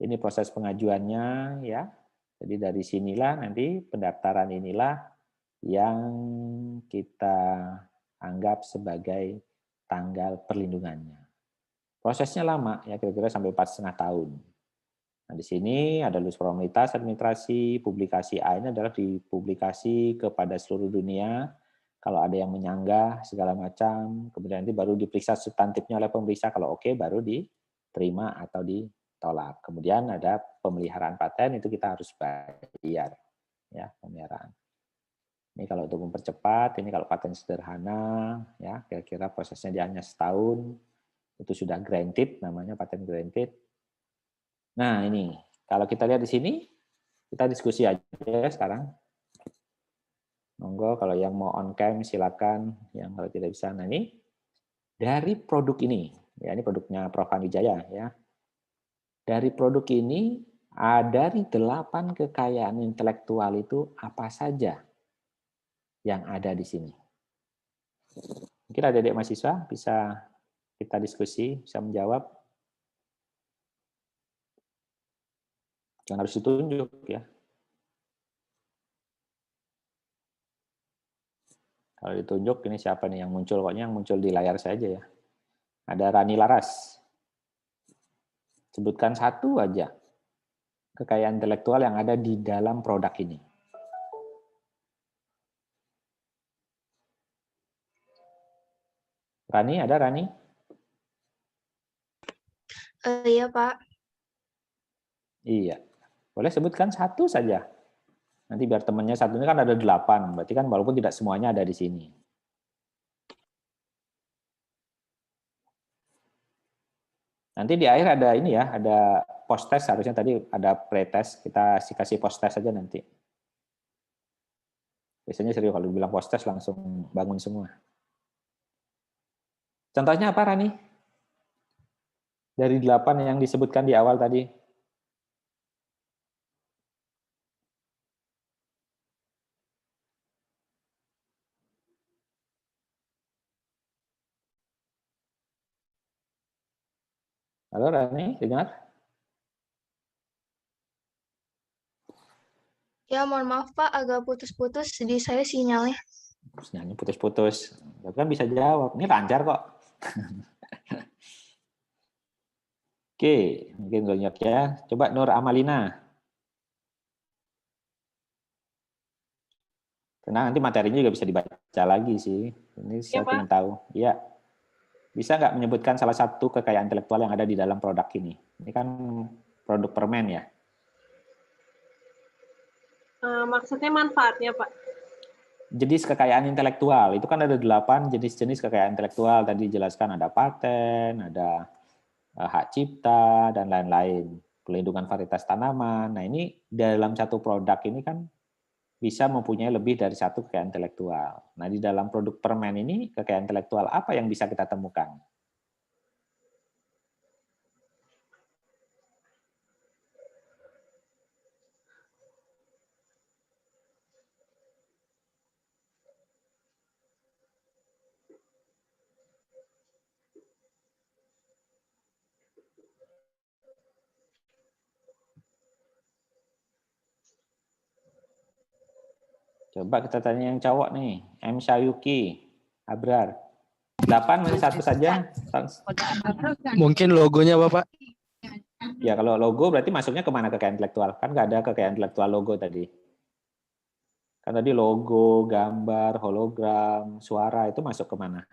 Ini proses pengajuannya ya. Jadi dari sinilah nanti pendaftaran inilah yang kita anggap sebagai tanggal perlindungannya. Prosesnya lama, ya kira-kira sampai 4,5 tahun. Nah, di sini ada lulus formalitas administrasi, publikasi A ini adalah dipublikasi kepada seluruh dunia. Kalau ada yang menyanggah segala macam, kemudian nanti baru diperiksa substantifnya oleh pemeriksa. Kalau oke, baru diterima atau ditolak. Kemudian ada pemeliharaan paten, itu kita harus bayar, ya pemeliharaan. Ini kalau untuk mempercepat, ini kalau paten sederhana, ya kira-kira prosesnya dia hanya setahun, itu sudah granted, namanya paten granted. Nah ini, kalau kita lihat di sini, kita diskusi aja sekarang. Monggo kalau yang mau on cam silakan, yang kalau tidak bisa. Nah ini dari produk ini, ya ini produknya Prof. Wijaya ya. Dari produk ini dari 8 kekayaan intelektual itu apa saja yang ada di sini. Mungkin adik-adik mahasiswa bisa kita diskusi, bisa menjawab. Jangan harus ditunjuk ya. Kalau ditunjuk, ini siapa nih yang muncul? Pokoknya yang muncul di layar saja ya. Ada Rani Laras. Sebutkan satu aja kekayaan intelektual yang ada di dalam produk ini. Rani, ada Rani? Iya, Pak. Iya. Boleh sebutkan satu saja. Nanti biar temannya satu ini kan ada 8. Berarti kan walaupun tidak semuanya ada di sini. Nanti di akhir ada ini ya, ada post test, harusnya tadi ada pre-test, kita kasih post test saja nanti. Biasanya serius kalau dibilang post test langsung bangun semua. Contohnya apa Rani? Dari 8 yang disebutkan di awal tadi. Halo Rani, dengar? Ya, mohon maaf Pak, agak putus-putus di saya sinyalnya. Sinyalnya putus-putus. Tapi kan bisa jawab. Ini lancar kok. Oke, mungkin banyak ya. Coba Nur Amalina. Tenang, nanti materinya juga bisa dibaca lagi sih. Ini saya ingin tahu. Ya. Bisa nggak menyebutkan salah satu kekayaan intelektual yang ada di dalam produk ini? Ini kan produk permen ya. Maksudnya manfaatnya, Pak? Jenis kekayaan intelektual, itu kan ada 8 jenis-jenis kekayaan intelektual. Tadi dijelaskan ada paten, ada hak cipta, dan lain-lain. Pelindungan varietas tanaman. Nah ini dalam satu produk ini kan bisa mempunyai lebih dari satu kekayaan intelektual. Nah, di dalam produk permen ini, kekayaan intelektual apa yang bisa kita temukan? Coba kita tanya yang cowok nih, M. Syayuki, Abrar. 8 masih satu saja. Mungkin logonya Bapak. Ya kalau logo berarti masuknya kemana kekayaan intelektual? Kan nggak ada kekayaan intelektual logo tadi. Kan tadi logo, gambar, hologram, suara itu masuk kemana?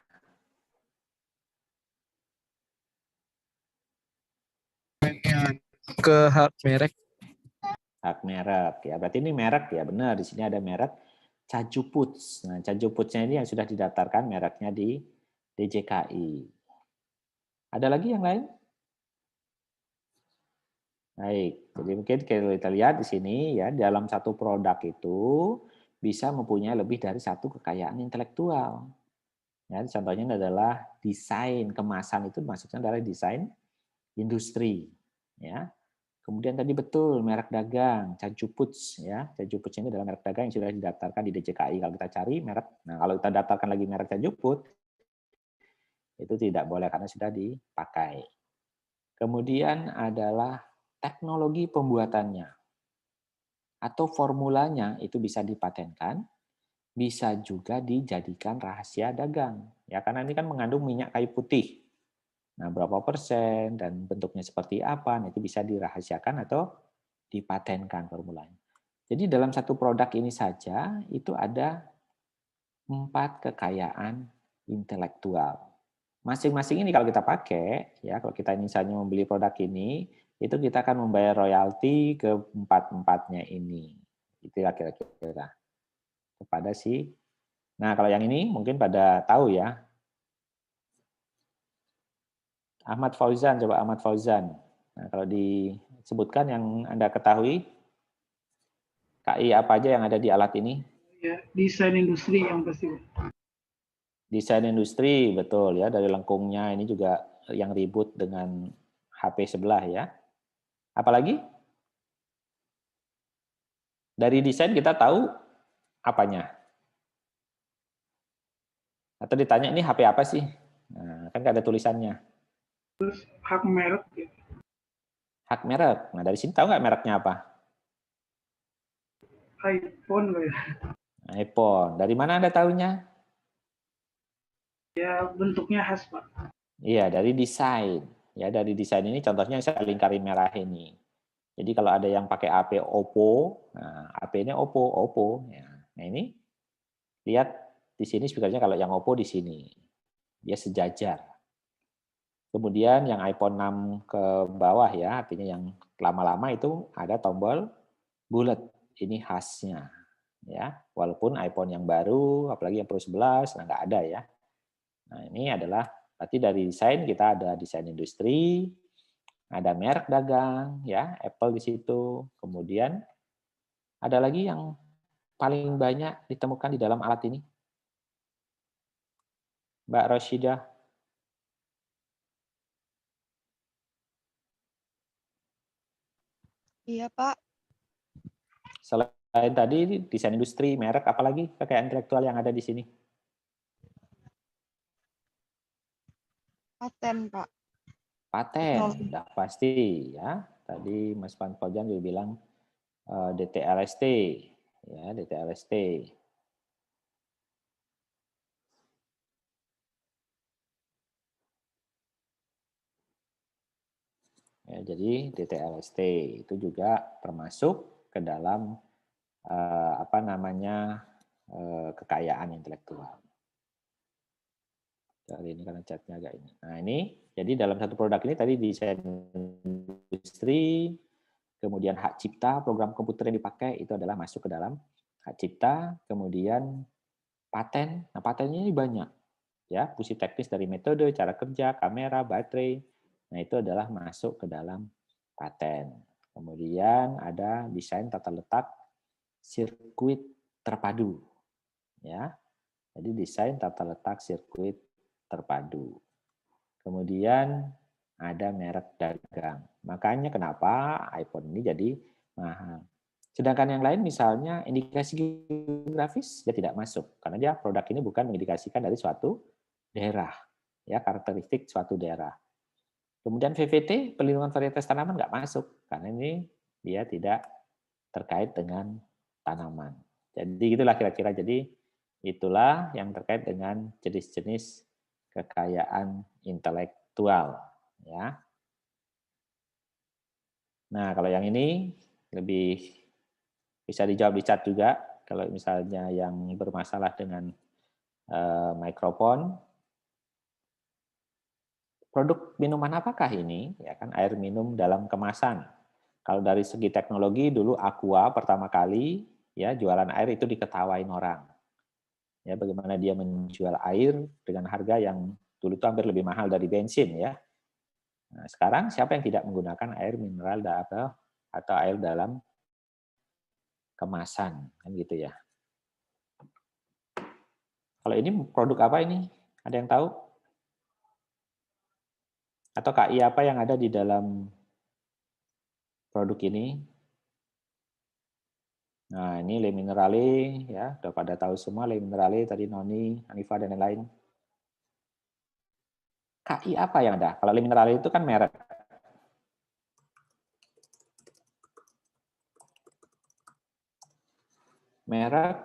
Ke hak merek. Hak merek ya, berarti ini merek ya, benar. Di sini ada merek Cajuputs. Nah, Cajuputsnya ini yang sudah didaftarkan mereknya di DJKI. Ada lagi yang lain? Baik, jadi mungkin kita lihat di sini ya, dalam satu produk itu bisa mempunyai lebih dari satu kekayaan intelektual. Ya, contohnya adalah desain kemasan, itu maksudnya adalah desain industri. Ya. Kemudian tadi betul merek dagang, Cajuputs ya. Cajuputs ini adalah merek dagang yang sudah didaftarkan di DJKI. Kalau kita cari merek, nah kalau kita daftarkan lagi merek Cajuputs, itu tidak boleh karena sudah dipakai. Kemudian adalah teknologi pembuatannya atau formulanya itu bisa dipatenkan, bisa juga dijadikan rahasia dagang. Ya, karena ini kan mengandung minyak kayu putih. Nah, berapa persen dan bentuknya seperti apa, nah, itu bisa dirahasiakan atau dipatenkan formulanya. Jadi dalam satu produk ini saja itu ada 4 kekayaan intelektual. Masing-masing ini kalau kita pakai, ya kalau kita misalnya membeli produk ini, itu kita akan membayar royalti ke 4-4-nya ini. Itulah kira-kira kepada si. Nah, kalau yang ini mungkin pada tahu ya. Ahmad Fauzan, coba Ahmad Fauzan. Nah, kalau disebutkan yang Anda ketahui, KI apa aja yang ada di alat ini? Ya, desain industri yang pasti. Desain industri, betul ya. Dari lengkungnya ini juga yang ribut dengan HP sebelah ya. Apalagi? Dari desain kita tahu apanya? Atau ditanya ini HP apa sih? Nah, kan nggak ada tulisannya. Terus hak merek. Ya. Hak merek. Nah, dari sini tahu nggak mereknya apa? iPhone ya. iPhone. Dari mana Anda tahunya? Ya, bentuknya khas, Pak. Iya, dari desain. Ya, dari desain ini contohnya saya lingkari merah ini. Jadi kalau ada yang pakai HP Oppo, nah HP-nya Oppo. Ya. Nah ini lihat di sini speakernya kalau yang Oppo di sini. Dia sejajar. Kemudian yang iPhone 6 ke bawah ya, artinya yang lama-lama itu ada tombol bulat. Ini khasnya. Ya, walaupun iPhone yang baru, apalagi yang Pro 11, nah nggak ada ya. Nah, ini adalah berarti dari desain kita ada desain industri, ada merek dagang, ya Apple di situ. Kemudian ada lagi yang paling banyak ditemukan di dalam alat ini, Mbak Roshidah. Iya, Pak. Selain tadi desain industri, merek, apalagi kekayaan intelektual yang ada di sini? Paten, Pak. Paten, udah pasti ya. Tadi Mas Pan Fauzan juga bilang DTLST, ya DTLST. Ya, jadi DTLST itu juga termasuk ke dalam kekayaan intelektual. Kali ini karena chatnya agak ini. Nah ini, jadi dalam satu produk ini tadi desain industri, kemudian hak cipta, program komputer yang dipakai itu adalah masuk ke dalam hak cipta, kemudian paten. Nah patennya ini banyak, ya fungsi teknis dari metode, cara kerja, kamera, baterai. Nah itu adalah masuk ke dalam paten. Kemudian ada desain tata letak sirkuit terpadu, ya. Jadi desain tata letak sirkuit terpadu. Kemudian ada merek dagang. Makanya kenapa iPhone ini jadi mahal. Sedangkan yang lain misalnya indikasi geografis dia tidak masuk karena dia produk ini bukan mengindikasikan dari suatu daerah, ya karakteristik suatu daerah. Kemudian VVT perlindungan varietas tanaman nggak masuk karena ini dia tidak terkait dengan tanaman. Jadi gitulah kira-kira. Jadi itulah yang terkait dengan jenis-jenis kekayaan intelektual, ya. Nah, kalau yang ini lebih bisa dijawab di chat juga. Kalau misalnya yang bermasalah dengan mikrofon, produk minuman apakah ini? Ya kan air minum dalam kemasan. Kalau dari segi teknologi dulu Aqua pertama kali ya jualan air itu diketawain orang. Ya, bagaimana dia menjual air dengan harga yang dulu itu hampir lebih mahal dari bensin ya. Nah, sekarang siapa yang tidak menggunakan air mineral atau air dalam kemasan kan gitu ya. Kalau ini produk apa ini? Ada yang tahu? Atau KI apa yang ada di dalam produk ini? Nah, ini Le Minerale ya, udah pada tahu semua Le Minerale tadi Noni, Hanifa dan lain-lain. KI apa yang ada? Kalau Le Minerale itu kan merek. Merek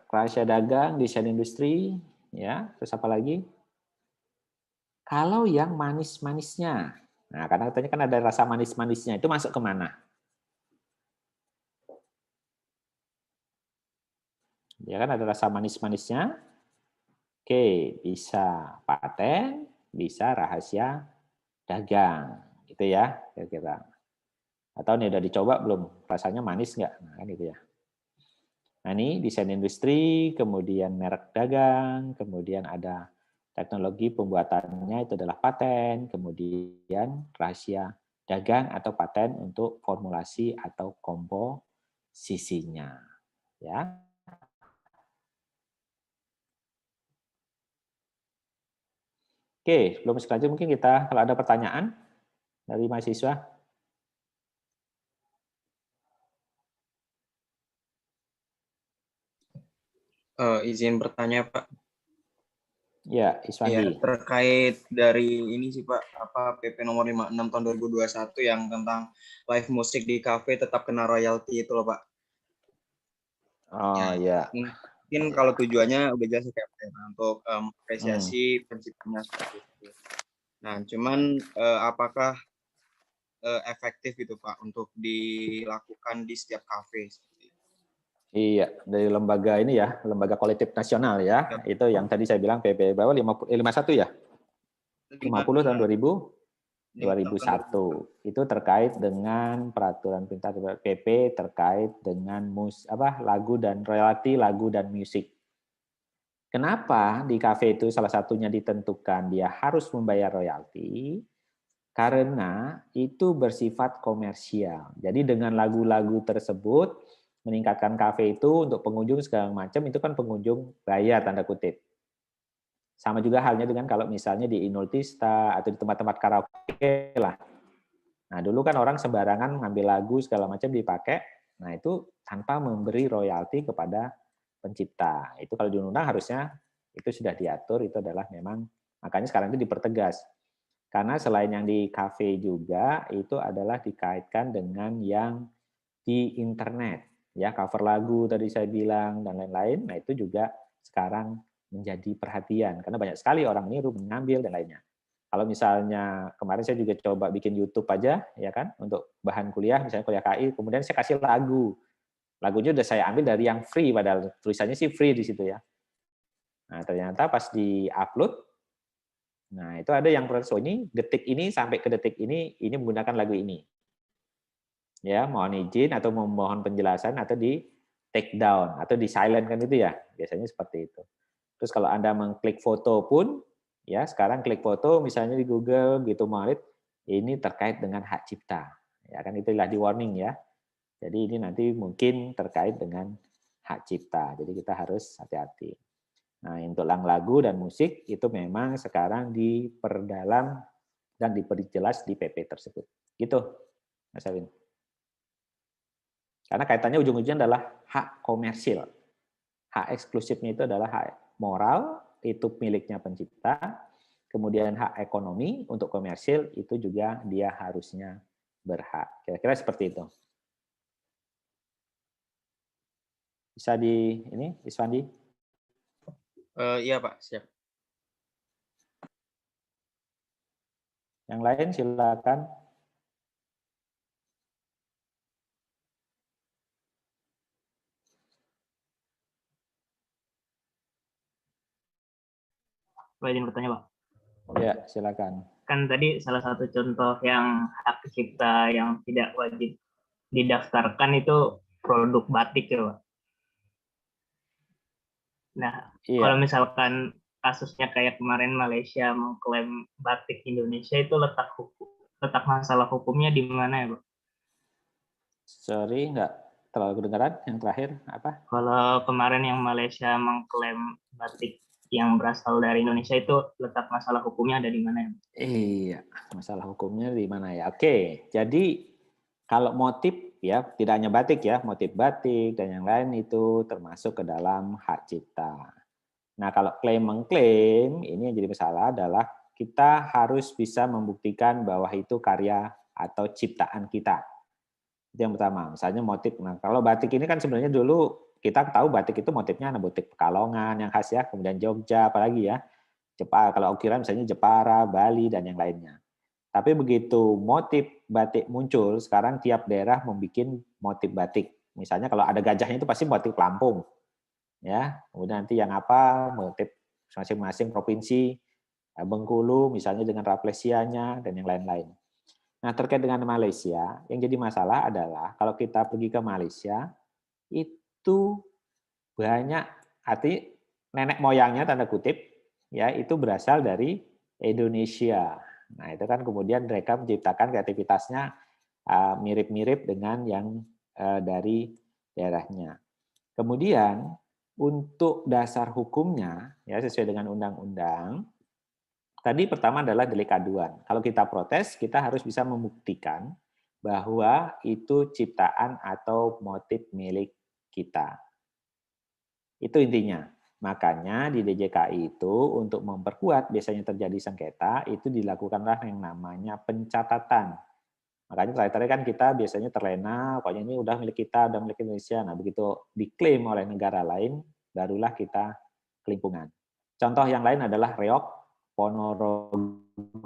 rahasia dagang, desain industri, ya. Terus apa lagi? Kalau yang manis-manisnya, nah karena katanya kan ada rasa manis-manisnya, itu masuk ke mana? Ya kan ada rasa manis-manisnya. Oke, bisa paten, bisa rahasia dagang, gitu ya kira-kira. Atau ini udah dicoba belum? Rasanya manis nggak? Nah, kan gitu ya. Nah ini desain industri, kemudian merek dagang, kemudian ada teknologi pembuatannya itu adalah paten, kemudian rahasia dagang atau paten untuk formulasi atau komposisinya. Ya. Oke, sebelum selanjutnya mungkin kita kalau ada pertanyaan dari mahasiswa. Izin bertanya, Pak. Ya, Ya, Iswandi. terkait dari ini sih Pak, apa PP nomor 56 tahun 2021 yang tentang live musik di kafe tetap kena royalti itu loh Pak. Oh ya. Mungkin kalau tujuannya udah jelas kayak untuk apresiasi penciptanya seperti itu. Nah, cuman apakah efektif gitu Pak untuk dilakukan di setiap kafe? Iya, dari lembaga ini ya, lembaga kolektif nasional ya, itu yang tadi saya bilang PP berapa 51 ya? 50 tahun 2001. Itu terkait dengan peraturan perintah PP terkait dengan lagu dan royalti lagu dan musik. Kenapa di kafe itu salah satunya ditentukan dia harus membayar royalti? Karena itu bersifat komersial. Jadi dengan lagu-lagu tersebut meningkatkan kafe itu untuk pengunjung segala macam itu kan pengunjung bayar tanda kutip. Sama juga halnya dengan kalau misalnya di Inultista atau di tempat-tempat karaoke lah. Nah dulu kan orang sembarangan ngambil lagu segala macam dipakai, nah itu tanpa memberi royalti kepada pencipta. Itu kalau di undang-undang harusnya itu sudah diatur, itu adalah memang makanya sekarang itu dipertegas. Karena selain yang di kafe juga itu adalah dikaitkan dengan yang di internet. Ya, cover lagu tadi saya bilang dan lain-lain. Nah, itu juga sekarang menjadi perhatian karena banyak sekali orang niru, mengambil dan lainnya. Kalau misalnya kemarin saya juga coba bikin YouTube aja ya kan untuk bahan kuliah misalnya kuliah KI, kemudian saya kasih lagu. Lagunya udah saya ambil dari yang free padahal tulisannya sih free di situ ya. Nah, ternyata pas di-upload nah, itu ada yang protes ini detik ini sampai ke detik ini menggunakan lagu ini. Ya, mohon izin atau memohon penjelasan atau di take down atau di silent kan itu ya. Biasanya seperti itu. Terus kalau Anda mengklik foto pun ya, sekarang klik foto misalnya di Google gitu Marit, ini terkait dengan hak cipta. Ya kan itulah di warning ya. Jadi ini nanti mungkin terkait dengan hak cipta. Jadi kita harus hati-hati. Nah, untuk lagu dan musik itu memang sekarang diperdalam dan diperjelas di PP tersebut. Gitu, Mas Awin. Karena kaitannya ujung-ujungnya adalah hak komersil. Hak eksklusifnya itu adalah hak moral, itu miliknya pencipta. Kemudian hak ekonomi untuk komersil itu juga dia harusnya berhak. Kira-kira seperti itu. Bisa di ini, Iswandi? Iya Pak, siap. Yang lain silakan. Pak, izin bertanya, Pak. Ya, silakan. Kan tadi salah satu contoh yang hak cipta yang tidak wajib didaftarkan itu produk batik ya, Pak. Nah, kalau misalkan kasusnya kayak kemarin Malaysia mengklaim batik Indonesia itu letak masalah hukumnya di mana ya, Pak? Sorry, nggak terlalu kedengaran yang terakhir apa? Kalau kemarin yang Malaysia mengklaim batik yang berasal dari Indonesia itu letak masalah hukumnya ada di mana ya? Iya, masalah hukumnya di mana ya? Oke, jadi kalau motif ya tidak hanya batik ya, motif batik dan yang lain itu termasuk ke dalam hak cipta. Nah, kalau klaim mengklaim ini yang jadi masalah adalah kita harus bisa membuktikan bahwa itu karya atau ciptaan kita. Itu yang pertama. Misalnya motif. Nah, kalau batik ini kan sebenarnya dulu kita tahu batik itu motifnya ada batik Pekalongan yang khas ya, kemudian Jogja, apalagi ya, Jepara, kalau ukiran misalnya Jepara, Bali, dan yang lainnya. Tapi begitu motif batik muncul, sekarang tiap daerah membuat motif batik. Misalnya kalau ada gajahnya itu pasti motif Lampung, ya. Kemudian nanti yang apa motif masing-masing provinsi, Bengkulu misalnya dengan rafflesianya dan yang lain-lain. Nah terkait dengan Malaysia, yang jadi masalah adalah kalau kita pergi ke Malaysia itu banyak arti nenek moyangnya tanda kutip ya itu berasal dari Indonesia. Nah itu kan kemudian mereka menciptakan kreativitasnya mirip-mirip dengan yang dari daerahnya. Kemudian untuk dasar hukumnya ya sesuai dengan undang-undang tadi pertama adalah delik aduan. Kalau kita protes kita harus bisa membuktikan bahwa itu ciptaan atau motif milik kita. Itu intinya. Makanya di DJKI itu untuk memperkuat biasanya terjadi sengketa itu dilakukanlah yang namanya pencatatan. Makanya terakhir kan kita biasanya terlena, pokoknya ini udah milik kita, udah milik Indonesia. Nah begitu diklaim oleh negara lain, barulah kita kelimpungan. Contoh yang lain adalah Reok Ponorogo.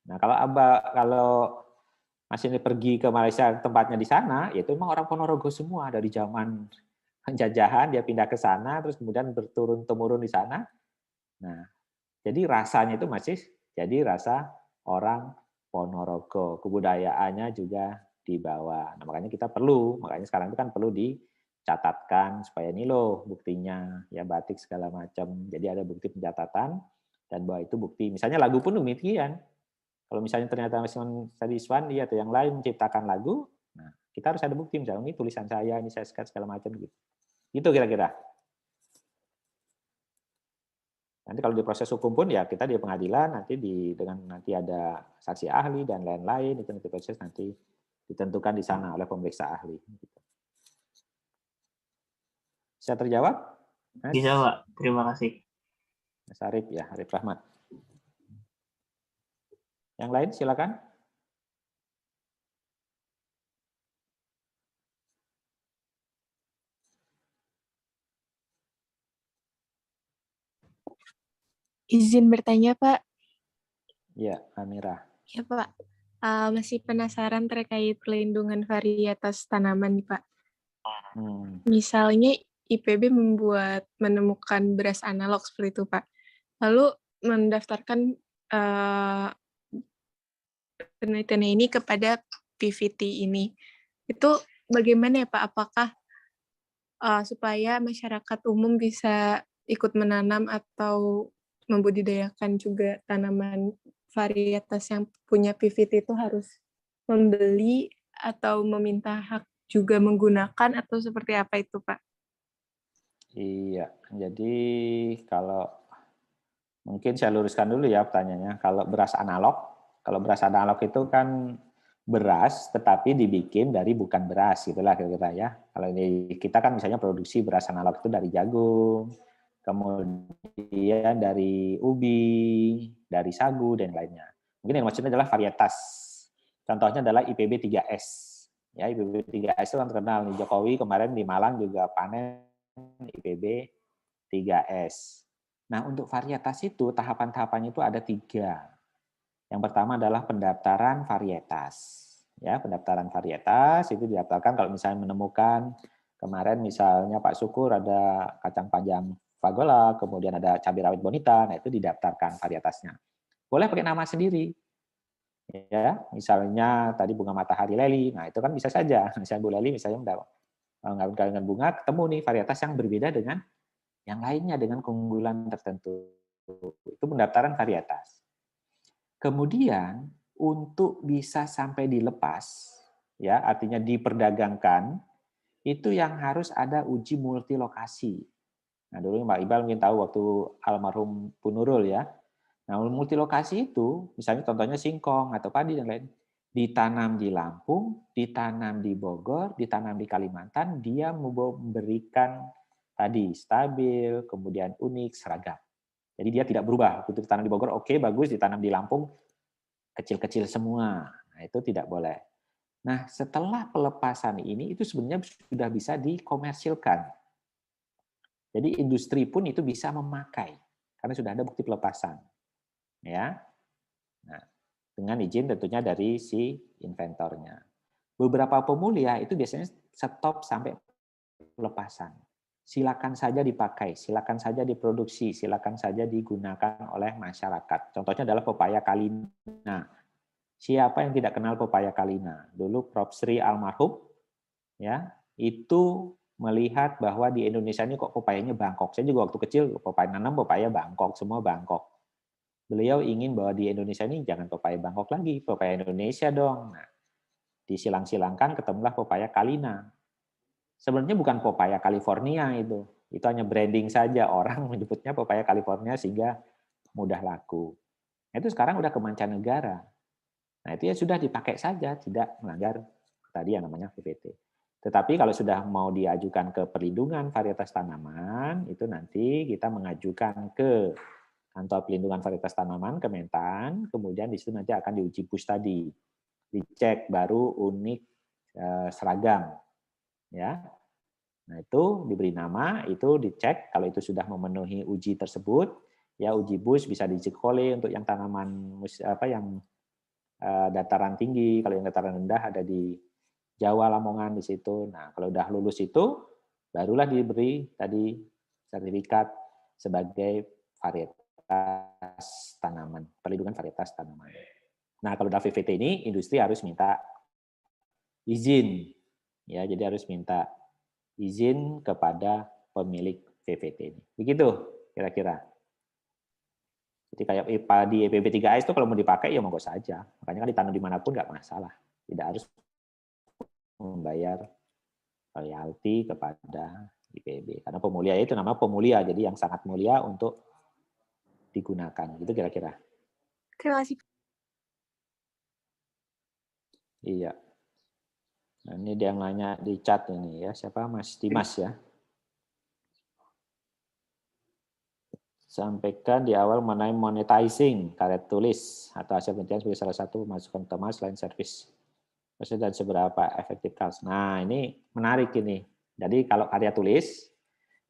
Nah kalau Mas ini pergi ke Malaysia tempatnya di sana, itu memang orang Ponorogo semua dari zaman penjajahan dia pindah ke sana, terus kemudian berturun-temurun di sana. Nah, jadi rasanya itu masih jadi rasa orang Ponorogo, kebudayaannya juga dibawa. Nah, makanya sekarang itu kan perlu dicatatkan supaya ini loh buktinya ya batik segala macam. Jadi ada bukti pencatatan dan bahwa itu bukti. Misalnya lagu pun demikian. Kalau misalnya ternyata tadi Swandi atau yang lain menciptakan lagu, nah kita harus ada bukti misalnya ini tulisan saya, ini saya sketch segala macam gitu. Itu kira-kira. Nanti kalau di proses hukum pun ya kita di pengadilan nanti dengan ada saksi ahli dan lain-lain itu nanti proses nanti ditentukan di sana oleh pemeriksa ahli. Bisa terjawab? Mas? Bisa Pak, terima kasih. Mas Arif ya, Arif Rahmat. Yang lain silakan. Izin bertanya, Pak. Ya, Amira. Ya, Pak. Masih penasaran terkait pelindungan varietas tanaman nih, Pak. Misalnya IPB menemukan beras analog seperti itu, Pak. Lalu mendaftarkan penelitian ini kepada PVT ini. Itu bagaimana ya, Pak? Apakah supaya masyarakat umum bisa ikut menanam atau membudidayakan juga tanaman varietas yang punya PVT itu harus membeli atau meminta hak juga menggunakan atau seperti apa itu, Pak? Iya, jadi kalau mungkin saya luruskan dulu ya pertanyaannya. Kalau beras analog itu kan beras tetapi dibikin dari bukan beras gitulah kira-kira ya. Kalau ini kita kan misalnya produksi beras analog itu dari jagung, kemudian dari ubi, dari sagu dan lainnya. Mungkin yang maksudnya adalah varietas. Contohnya adalah IPB 3S. Ya, IPB 3S itu kan terkenal nih. Jokowi kemarin di Malang juga panen IPB 3S. Nah, untuk varietas itu tahapan-tahapannya itu ada 3. Yang pertama adalah pendaftaran varietas. Ya, pendaftaran varietas itu didaftarkan kalau misalnya menemukan kemarin misalnya Pak Syukur ada kacang panjang Fagola, kemudian ada cabai rawit bonita, nah itu didaftarkan varietasnya. Boleh pakai nama sendiri. Ya, misalnya tadi bunga matahari leli, nah itu kan bisa saja. Misalnya Bu Leli misalnya mengawinkan dengan bunga, ketemu nih varietas yang berbeda dengan yang lainnya dengan keunggulan tertentu. Itu pendaftaran varietas. Kemudian untuk bisa sampai dilepas, ya artinya diperdagangkan, itu yang harus ada uji multilokasi. Nah dulu Mbak Iqbal mungkin tahu waktu almarhum Punurul ya. Nah multilokasi itu, misalnya contohnya singkong atau padi dan lain, ditanam di Lampung, ditanam di Bogor, ditanam di Kalimantan, dia memberikan tadi stabil, kemudian unik, seragam. Jadi dia tidak berubah. Begitu ditanam di Bogor, oke, bagus, ditanam di Lampung, kecil-kecil semua. Nah, itu tidak boleh. Nah, setelah pelepasan ini itu sebenarnya sudah bisa dikomersilkan. Jadi industri pun itu bisa memakai karena sudah ada bukti pelepasan. Ya. Nah, dengan izin tentunya dari si inventornya. Beberapa pemulia itu biasanya stop sampai pelepasan. Silakan saja dipakai, silakan saja diproduksi, silakan saja digunakan oleh masyarakat. Contohnya adalah pepaya Kalina. Siapa yang tidak kenal pepaya Kalina? Dulu Prof. Sri almarhum ya, itu melihat bahwa di Indonesia ini kok pepayanya Bangkok. Saya juga waktu kecil nanam pepaya Bangkok, semua Bangkok. Beliau ingin bahwa di Indonesia ini jangan pepaya Bangkok lagi, pepaya Indonesia dong. Nah, disilang-silangkan ketemulah pepaya Kalina. Sebenarnya bukan pepaya California itu hanya branding saja, orang menyebutnya pepaya California sehingga mudah laku. Itu sekarang udah ke mancanegara. Nah itu ya sudah dipakai saja, tidak melanggar tadi yang namanya PVT. Tetapi kalau sudah mau diajukan ke perlindungan varietas tanaman, itu nanti kita mengajukan ke Kantor Pelindungan Varietas Tanaman, Kementan, kemudian di situ nanti akan diuji BUS tadi. Dicek baru unik seragam, ya. Nah itu diberi nama, itu dicek kalau itu sudah memenuhi uji tersebut, ya uji BUS bisa di Cikole untuk yang tanaman yang dataran tinggi, kalau yang dataran rendah ada di Jawa, Lamongan di situ. Nah kalau udah lulus itu, barulah diberi tadi sertifikat sebagai varietas tanaman, perlindungan varietas tanaman. Nah, kalau udah VVT ini, industri harus minta izin. Ya, jadi harus minta izin kepada pemilik VVT ini. Begitu kira-kira. Jadi kayak padi EPB 3S itu kalau mau dipakai ya monggo saja. Makanya kan ditanam dimanapun nggak masalah. Tidak harus membayar royalti kepada IPB. Karena pemulia itu nama pemulia, jadi yang sangat mulia untuk digunakan. Gitu kira-kira. Terima kasih. Iya. Nah, ini dia yang nanya di chat ini ya, siapa Mas Dimas ya. Sampaikan di awal mengenai monetizing karya tulis atau hasil penelitian sebagai salah satu masukan utama selain servis. Dan seberapa efektif KALS. Nah, ini menarik ini. Jadi kalau karya tulis,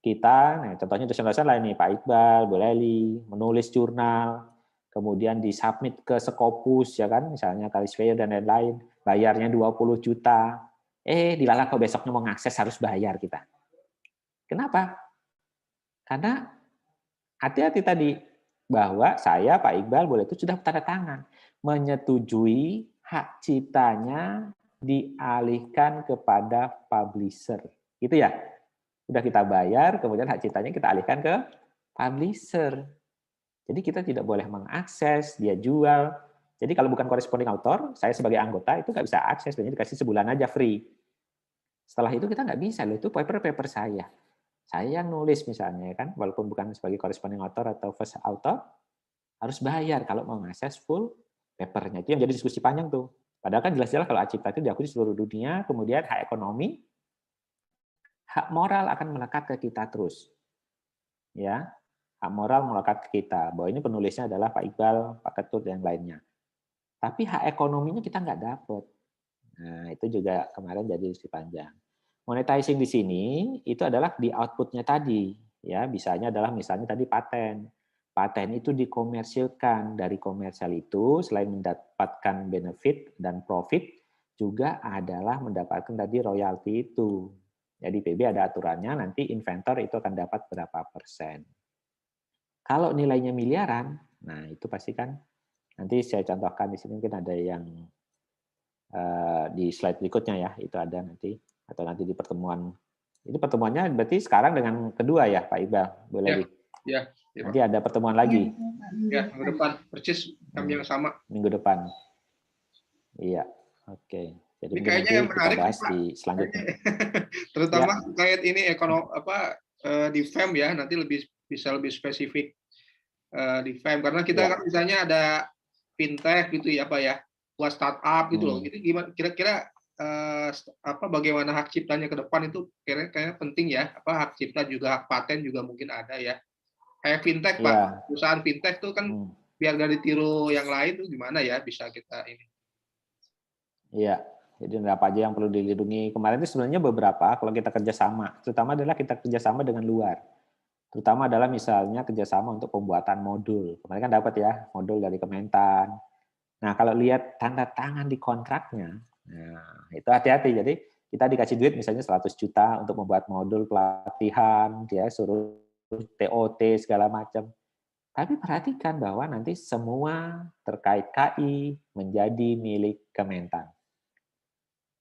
kita, nah, contohnya dosen-dosen lain nih, Pak Iqbal, Bu Leli, menulis jurnal, kemudian disubmit ke Scopus, ya kan, misalnya Kalisfeyer dan lain-lain, bayarnya 20 juta, dilalah kalau besoknya mau ngakses harus bayar kita. Kenapa? Karena hati-hati tadi, bahwa saya, Pak Iqbal, boleh itu sudah tanda tangan, menyetujui hak ciptanya dialihkan kepada publisher. Gitu ya? Sudah kita bayar, kemudian hak ciptanya kita alihkan ke publisher. Jadi kita tidak boleh mengakses, dia jual. Jadi kalau bukan corresponding author, saya sebagai anggota itu nggak bisa akses, biasanya dikasih sebulan aja free. Setelah itu kita nggak bisa, loh itu paper saya. Saya yang nulis misalnya kan, walaupun bukan sebagai corresponding author atau first author, harus bayar kalau mau mengakses full papernya. Itu yang jadi diskusi panjang tuh. Padahal kan jelas-jelas kalau hak cipta itu diakui di seluruh dunia, kemudian hak ekonomi, hak moral akan melekat ke kita terus. Ya, hak moral melekat ke kita. Bahwa ini penulisnya adalah Pak Iqbal, Pak Ketut, dan lainnya. Tapi hak ekonominya kita nggak dapat. Nah, itu juga kemarin jadi diskusi panjang. Monetizing di sini itu adalah di outputnya tadi. Ya, bisanya adalah misalnya tadi paten. Paten itu dikomersilkan. Dari komersial itu selain mendapatkan benefit dan profit juga adalah mendapatkan tadi royalti itu. Jadi PB ada aturannya, nanti inventor itu akan dapat berapa persen. Kalau nilainya miliaran, nah itu pasti kan, nanti saya contohkan di sini mungkin ada yang di slide berikutnya ya, itu ada nanti, atau nanti di pertemuan. Ini pertemuannya berarti sekarang dengan kedua ya Pak Iqbal, boleh ya, nanti ada pertemuan lagi. Ya, minggu depan, persis jam yang sama. Minggu depan. Iya, oke. Jadi ini kayaknya yang menarik bahas di selanjutnya. Terutama terkait ini di FEM ya, nanti bisa lebih spesifik di FEM karena kita kan misalnya ada fintech gitu ya Pak ya, buat startup gitu loh. Itu gimana kira-kira bagaimana hak ciptanya ke depan itu kayaknya penting ya. Hak cipta juga hak paten juga mungkin ada ya. Kayak fintech Pak, perusahaan fintech tuh kan biar nggak ditiru yang lain tuh gimana ya bisa kita ini. Iya. Jadi apa aja yang perlu dilindungi. Kemarin itu sebenarnya beberapa kalau kita kerjasama, terutama adalah kita kerjasama dengan luar. Terutama adalah misalnya kerjasama untuk pembuatan modul. Kemarin kan dapat ya modul dari Kementan. Nah kalau lihat tanda tangan di kontraknya, nah itu hati-hati. Jadi kita dikasih duit misalnya 100 juta untuk membuat modul pelatihan, dia suruh TOT segala macam. Tapi perhatikan bahwa nanti semua terkait KI menjadi milik Kementan.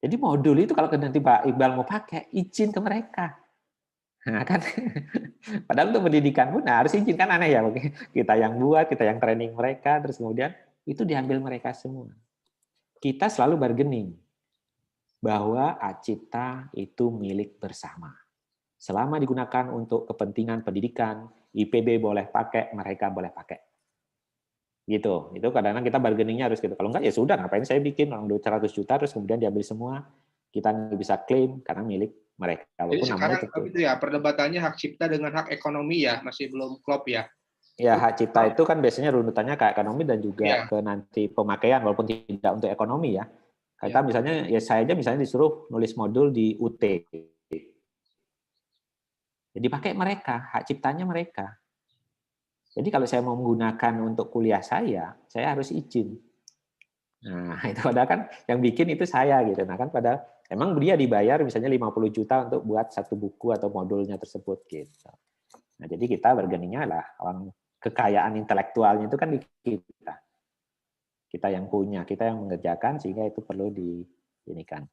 Jadi modul itu kalau nanti Pak Iqbal mau pakai, izin ke mereka. Nah, kan padahal untuk pendidikan pun harus izin, kan aneh ya. Kita yang buat, kita yang training mereka, terus kemudian itu diambil mereka semua. Kita selalu bargaining bahwa Acipta itu milik bersama. Selama digunakan untuk kepentingan pendidikan, IPB boleh pakai, mereka boleh pakai. Gitu. Itu kadang-kadang kita bargainingnya harus gitu. Kalau enggak ya sudah, ngapain saya bikin orang duit 100 juta terus kemudian diambil semua, kita nggak bisa klaim karena milik mereka. Jadi sekarang itu ya perdebatannya hak cipta dengan hak ekonomi ya, masih belum klop ya. Ya, hak cipta itu kan biasanya runutannya ke ekonomi dan juga ke nanti pemakaian walaupun tidak untuk ekonomi ya. Kita misalnya ya saya aja misalnya disuruh nulis modul di UT. Jadi pakai mereka, hak ciptanya mereka. Jadi kalau saya mau menggunakan untuk kuliah saya harus izin. Nah, itu padahal kan yang bikin itu saya gitu. Nah, kan padahal emang dia dibayar misalnya 50 juta untuk buat satu buku atau modulnya tersebut gitu. Nah, jadi kita bargainingnya lah orang kekayaan intelektualnya itu kan di kita. Kita yang punya, kita yang mengerjakan sehingga itu perlu diinikan.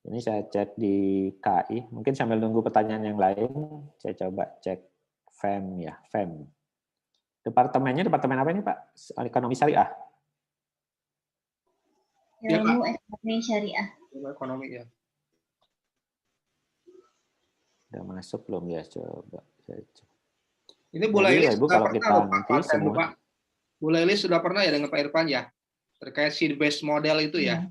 Ini saya cek di KI, mungkin sambil nunggu pertanyaan yang lain, saya coba cek FEM ya, FEM. Departemennya departemen apa ini Pak? Ekonomi Syariah. Ilmu ekonomi syariah. Ilmu ekonomi ya. Udah masuk belum ya? Coba saya cek. Ini Bu Laili sudah kalau pernah kita loh, nanti Pak, semua. Pak. Bu Laili sudah pernah ya dengan Pak Irfan ya? Terkait seed based model itu ya.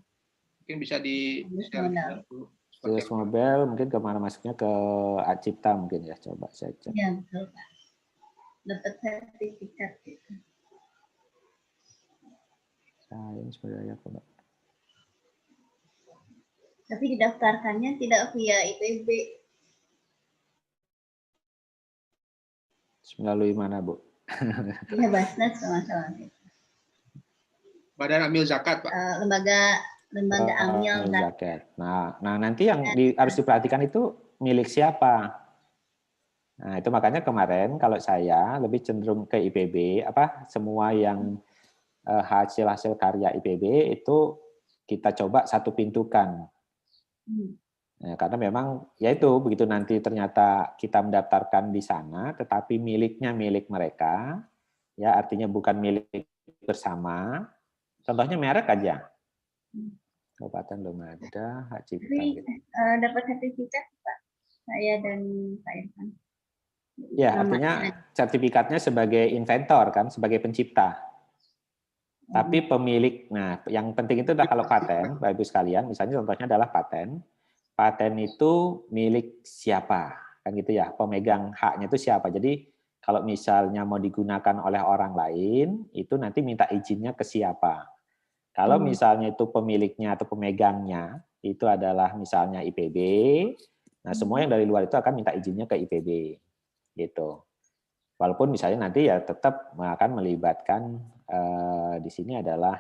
Mungkin bisa di share dulu. Seed model mungkin kemana masuknya ke Acipta mungkin ya. Coba saya cek. Iya, betul Pak. Dapat sertifikat gitu. Sains budaya Pak. Tapi didaftarkannya tidak via IPB. Melalui mana, Bu? Via Basnas sama-sama. Badan Amil Zakat, Pak. Lembaga Amil Zakat. Nah, nanti yang harus diperhatikan itu milik siapa? Nah, itu makanya kemarin kalau saya lebih cenderung ke IPB, semua yang hasil karya IPB itu kita coba satu pintukan. Nah, karena memang ya itu begitu nanti ternyata kita mendaftarkan di sana, tetapi miliknya milik mereka, ya artinya bukan milik bersama. Contohnya merek aja. Kabupaten belum ada, hak cipta. Tapi dapat sertifikat Pak, saya dan Pak Irfan. Ya, artinya sertifikatnya sebagai inventor kan, sebagai pencipta. Tapi pemilik, nah yang penting itu adalah kalau paten, Bapak Ibu sekalian, misalnya contohnya adalah paten. Paten itu milik siapa? Kan gitu ya, pemegang haknya itu siapa. Jadi kalau misalnya mau digunakan oleh orang lain, itu nanti minta izinnya ke siapa. Kalau misalnya itu pemiliknya atau pemegangnya, itu adalah misalnya IPB, nah semua yang dari luar itu akan minta izinnya ke IPB. Gitu. Walaupun misalnya nanti ya tetap akan melibatkan di sini adalah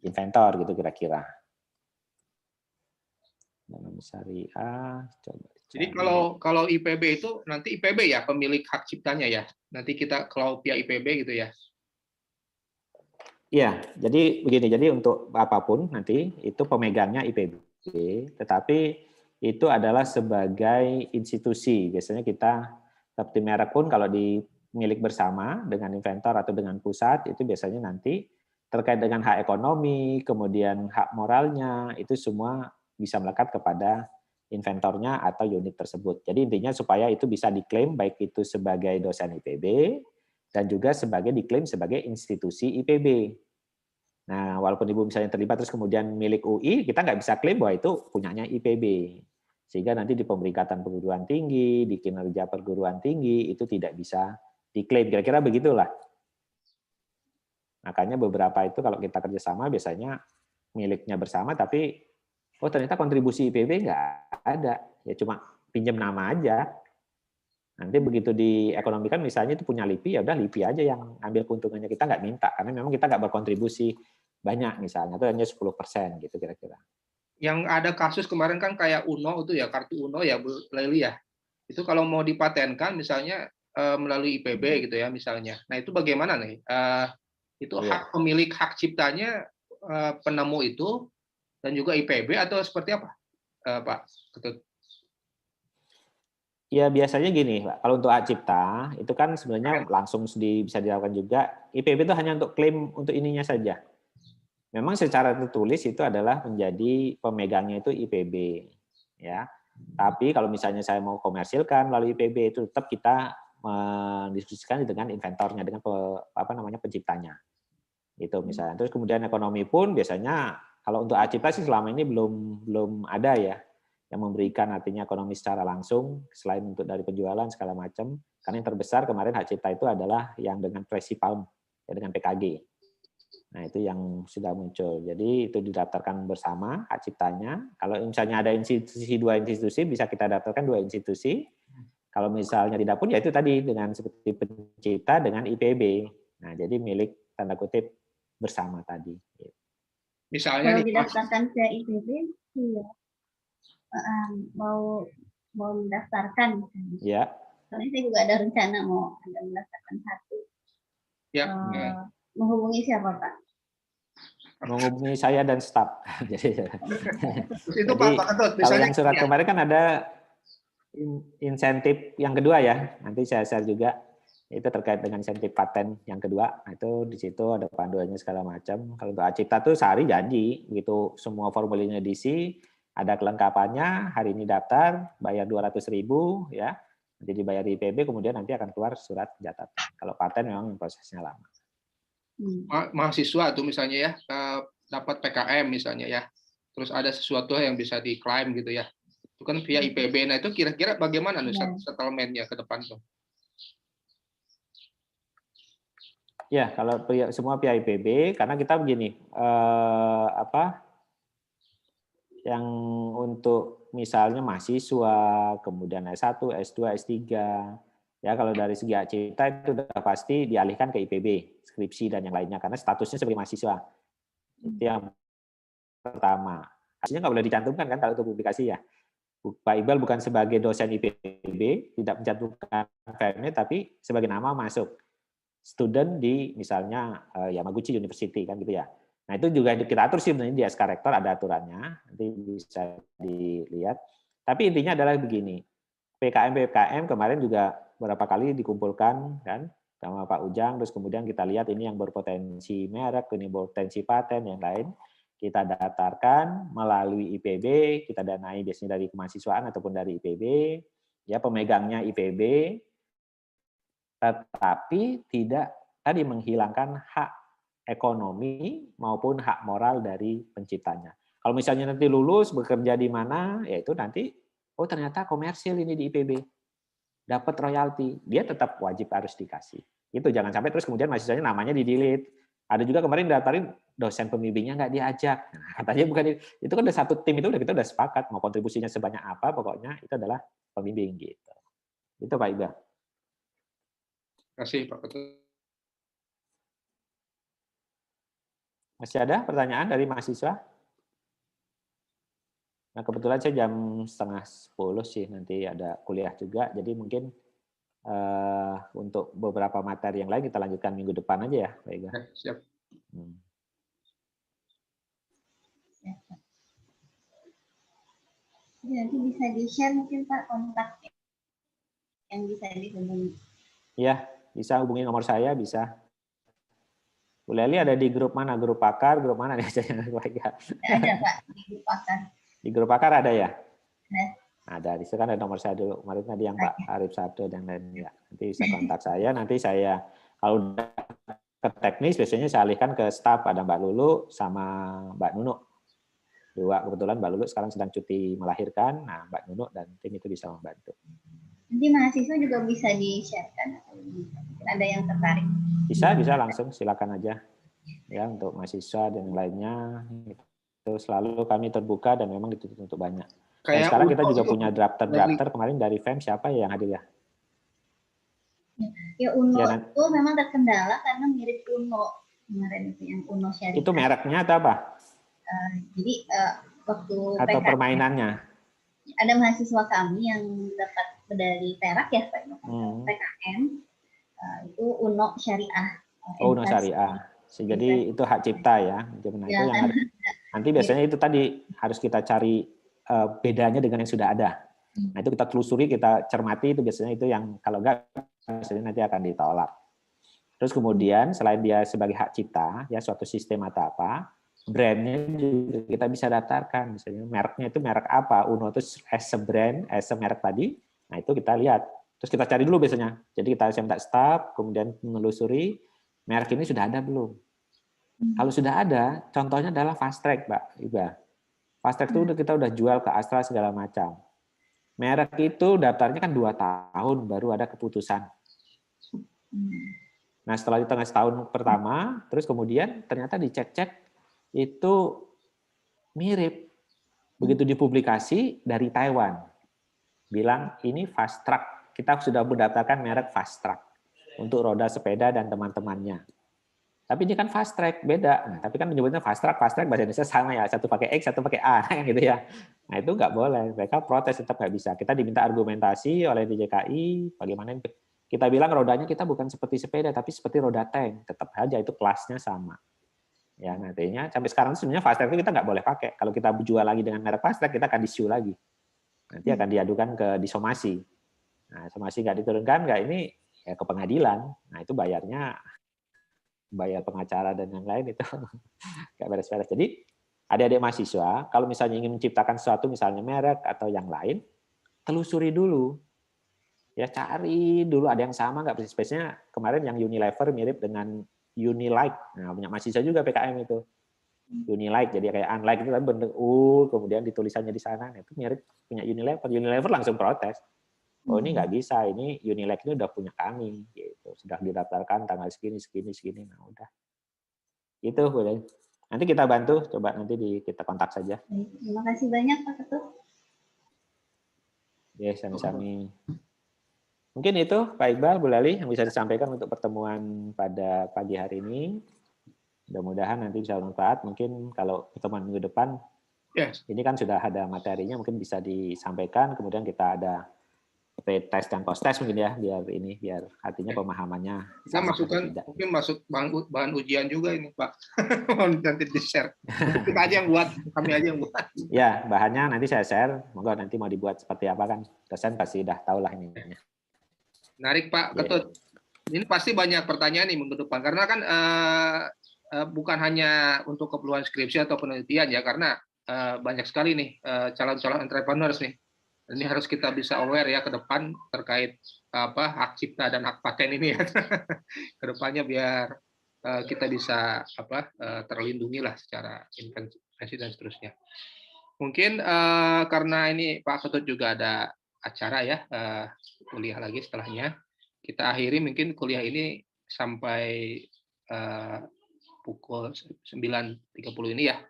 inventor gitu kira-kira. Dalam syariah, coba. Jadi kalau IPB itu nanti IPB ya pemilik hak ciptanya ya. Nanti kita kalau via IPB gitu ya. Iya, jadi begini. Jadi untuk apapun nanti itu pemegangnya IPB, tetapi itu adalah sebagai institusi. Biasanya kita seperti merek pun kalau di milik bersama dengan inventor atau dengan pusat itu biasanya nanti terkait dengan hak ekonomi, kemudian hak moralnya itu semua bisa melekat kepada inventornya atau unit tersebut. Jadi intinya supaya itu bisa diklaim baik itu sebagai dosen IPB dan juga sebagai diklaim sebagai institusi IPB. Nah, walaupun Ibu misalnya terlibat terus kemudian milik UI, kita nggak bisa klaim bahwa itu punyanya IPB. Sehingga nanti di pemeringkatan perguruan tinggi, di kinerja perguruan tinggi, itu tidak bisa diklaim. Kira-kira begitulah. Makanya beberapa itu kalau kita kerjasama biasanya miliknya bersama, tapi oh ternyata kontribusi IPB nggak ada, ya cuma pinjam nama aja. Nanti begitu di ekonomi kan misalnya itu punya LIPI, ya udah LIPI aja yang ambil keuntungannya, kita nggak minta, karena memang kita nggak berkontribusi banyak misalnya, itu hanya 10% gitu kira-kira. Yang ada kasus kemarin kan kayak UNO itu ya, kartu UNO ya Bu Leli ya, itu kalau mau dipatenkan misalnya melalui IPB gitu ya misalnya, nah itu bagaimana nih? Itu hak pemilik hak ciptanya penemu itu dan juga IPB atau seperti apa, Pak Ketut? Ya biasanya gini, Pak. Kalau untuk hak cipta itu kan sebenarnya langsung bisa dilakukan juga. IPB itu hanya untuk klaim untuk ininya saja. Memang secara tertulis itu adalah menjadi pemegangnya itu IPB, ya. Tapi kalau misalnya saya mau komersilkan melalui IPB itu tetap kita mendiskusikan dengan inventornya, dengan penciptanya. Itu misalnya. Terus kemudian ekonomi pun biasanya kalau untuk hak cipta sih selama ini belum ada ya yang memberikan artinya ekonomi secara langsung selain untuk dari penjualan segala macam. Karena yang terbesar kemarin hak cipta itu adalah yang dengan Tracy Palm ya, dengan PKG. Nah, itu yang sudah muncul. Jadi itu didaftarkan bersama hak ciptanya. Kalau misalnya ada dua institusi bisa kita daftarkan 2 institusi. Kalau misalnya tidak pun ya itu tadi dengan seperti pencipta dengan IPB. Nah, jadi milik tanda kutip bersama tadi. Misalnya kalau didaftarkan ke IPB, iya. Mau mendaftarkan. Ya. Soalnya saya juga ada rencana mau ada mendaftarkan satu. Ya. Menghubungi siapa Pak? Menghubungi saya dan staf. Jadi itu Pak Ketut, kalau yang surat kemarin kan ada insentif yang kedua ya. Nanti saya share juga. Itu terkait dengan insentif paten yang kedua. Nah, itu di situ ada panduannya segala macam. Kalau untuk hak cipta tuh sehari janji, begitu semua formulirnya diisi, ada kelengkapannya, hari ini daftar, bayar 200.000 ya. Nanti dibayar di IPB, kemudian nanti akan keluar surat catatan. Kalau paten memang prosesnya lama. Mahasiswa tuh misalnya ya, dapat PKM misalnya ya. Terus ada sesuatu yang bisa diklaim gitu ya. Itu kan via IPB. Nah, itu kira-kira bagaimana nih settlement-nya ke depan tuh? Ya, kalau semua via IPB, karena kita begini, yang untuk misalnya mahasiswa, kemudian S1, S2, S3, ya kalau dari segi hak cipta itu sudah pasti dialihkan ke IPB, skripsi dan yang lainnya, karena statusnya sebagai mahasiswa. Itu yang pertama. Hasilnya nggak boleh dicantumkan kan kalau untuk publikasi ya. Pak Iqbal bukan sebagai dosen IPB, tidak mencantumkan FM-nya, tapi sebagai nama masuk. Student di misalnya Yamaguchi University kan gitu ya. Nah itu juga kita atur sih sebenarnya di SK Rektor ada aturannya, nanti bisa dilihat. Tapi intinya adalah begini, PKM kemarin juga beberapa kali dikumpulkan kan sama Pak Ujang, terus kemudian kita lihat ini yang berpotensi merek, ini berpotensi paten, yang lain kita daftarkan melalui IPB, kita danai biasanya dari kemahasiswaan ataupun dari IPB, ya pemegangnya IPB, tetapi tidak tadi menghilangkan hak ekonomi maupun hak moral dari penciptanya. Kalau misalnya nanti lulus bekerja di mana, ya itu nanti oh ternyata komersil ini di IPB, dapat royalti, dia tetap wajib harus dikasih. Itu jangan sampai terus kemudian mahasiswanya namanya di-delete. Ada juga kemarin daftarin dosen pembimbingnya nggak diajak. Nah, katanya bukan itu kan udah satu tim itu kita udah sepakat mau kontribusinya sebanyak apa, pokoknya itu adalah pembimbing gitu. Itu Pak Iqbal. Terima kasih Pak Ketut. Masih ada pertanyaan dari mahasiswa? Nah kebetulan saya jam 9:30 sih nanti ada kuliah juga, jadi mungkin untuk beberapa materi yang lain kita lanjutkan minggu depan aja ya, Pak Iqbal. Siap. Nanti bisa di-share mungkin Pak kontak yang bisa dihubungi. Iya, bisa hubungi nomor saya, bisa. Bu Leli ada di grup mana? Grup pakar, grup mana nih? Ada Pak, di grup pakar. Di grup pakar ada ya? Ada. Di situ kan ada nomor saya dulu. Kemarin tadi yang Pak Arif Sabdo dan lainnya. Nanti bisa kontak saya. Nanti saya kalau udah ke teknis biasanya saya alihkan ke staf, ada Mbak Lulu sama Mbak Nunu. Dua kebetulan Mbak Lulu sekarang sedang cuti melahirkan. Nah Mbak Nunu dan tim itu bisa membantu. Nanti mahasiswa juga bisa di-share-kan atau ada yang tertarik? Bisa langsung silakan aja ya untuk mahasiswa dan yang lainnya Selalu kami terbuka dan memang dituntut untuk banyak. Dan Kayak sekarang kita UNO juga itu, punya drafter kemarin dari FEM, siapa ya yang hadir ya? Ya UNO Ya, itu memang terkendala karena mirip UNO kemarin itu yang UNO Syariah. Itu mereknya atau apa? Jadi waktu Atau PKM, permainannya? ada mahasiswa kami yang dapat medali perak ya Pak, PKM itu UNO Syariah. Oh, UNO Syariah. Jadi itu hak cipta ya. Nah, itu yang harus, nanti biasanya itu tadi harus kita cari bedanya dengan yang sudah ada. Nah, itu kita telusuri, kita cermati, itu biasanya itu yang kalau enggak biasanya nanti akan ditolak. Terus kemudian selain dia sebagai hak cipta, ya suatu sistem atau apa, brandnya juga kita bisa daftarkan. Misalnya mereknya itu merek apa, UNO itu as a brand, as a merek tadi. Nah, itu kita lihat. Terus kita cari dulu biasanya. Jadi kita minta staf, kemudian menelusuri merek ini sudah ada belum. Kalau sudah ada, contohnya adalah fast track, Mbak Iba. Fast track itu kita udah jual ke Astra segala macam. Merek itu daftarnya kan 2 tahun baru ada keputusan. Nah, setelah di tengah setahun pertama, terus kemudian ternyata dicek-cek itu mirip. Begitu dipublikasi dari Taiwan, bilang ini fast track. Kita sudah mendaftarkan merek fast track untuk roda sepeda dan teman-temannya. Tapi ini kan fast track, beda. Nah, tapi kan menyebutnya fast track bahasa Indonesia sama ya, satu pakai X, satu pakai A, gitu ya. Nah, itu nggak boleh. Mereka protes, tetap nggak bisa. Kita diminta argumentasi oleh DJKI, bagaimana kita bilang rodanya kita bukan seperti sepeda, tapi seperti roda tank. Tetap aja itu kelasnya sama. Ya, nantinya sampai sekarang sebenarnya fast track itu kita nggak boleh pakai. Kalau kita jual lagi dengan merek fast track, kita akan di-sue lagi. Nanti akan diadukan ke disomasi. Nah, somasi nggak diturunkan, nggak ini ya ke pengadilan. Nah, itu bayarnya bayar pengacara dan yang lain itu nggak beres-beres. Jadi adik-adik mahasiswa, kalau misalnya ingin menciptakan sesuatu, misalnya merek atau yang lain, telusuri dulu. Ya cari dulu ada yang sama nggak, spesiesnya kemarin yang Unilever mirip dengan Unilike. Nah, punya mahasiswa juga PKM itu. Unilike, jadi kayak unlike itu kan bentuk kemudian ditulisannya di sana. Nah, itu mirip punya Unilever. Unilever langsung protes. Oh, ini nggak bisa, ini Unilike ini udah punya kami, gitu. Sudah didaftarkan tanggal segini. Nah, udah. Itu boleh. Nanti kita bantu, coba nanti kita kontak saja. Terima kasih banyak Pak Ketut. Ya, sami-sami. Mungkin itu Pak Iqbal, Bu Lali yang bisa disampaikan untuk pertemuan pada pagi hari ini. Mudah-mudahan nanti bisa bermanfaat. Mungkin kalau pertemuan minggu depan, ini kan sudah ada materinya, mungkin bisa disampaikan. Kemudian kita ada pre-test dan post-test mungkin ya, biar artinya pemahamannya. Kita masukkan, mungkin masuk bahan ujian juga ini Pak. Nanti di-share. Kita aja yang buat, kami aja yang buat. Ya, bahannya nanti saya share. Monggo nanti mau dibuat seperti apa kan. Dosen pasti udah tahu lah ini. Menarik Pak Ketut. Ini pasti banyak pertanyaan nih minggu depan. Karena kan bukan hanya untuk keperluan skripsi atau penelitian ya, karena banyak sekali nih calon-calon entrepreneurs nih. Ini harus kita bisa aware ya ke depan terkait hak cipta dan hak paten ini ya. Ke depannya biar kita bisa terlindungi lah secara investasi dan seterusnya. Mungkin karena ini Pak Ketut juga ada acara ya, kuliah lagi setelahnya. Kita akhiri mungkin kuliah ini sampai pukul 9.30 ini ya.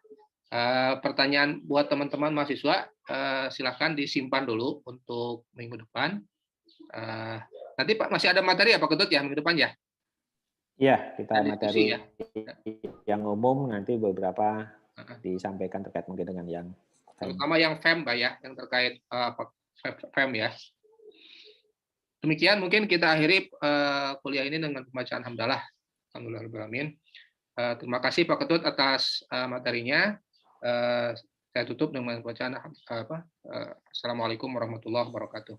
Pertanyaan buat teman-teman mahasiswa, silakan disimpan dulu untuk minggu depan. Nanti Pak masih ada materi ya Pak Ketut ya minggu depan ya? Iya, kita ada materi ya? yang umum nanti beberapa disampaikan terkait mungkin dengan yang terutama yang FEM Pak ya, yang terkait FEM ya. Demikian mungkin kita akhiri kuliah ini dengan pembacaan hamdalah. Alhamdulillahirobbilalamin. Terima kasih Pak Ketut atas materinya. Saya tutup dengan bacaan Assalamualaikum warahmatullahi wabarakatuh.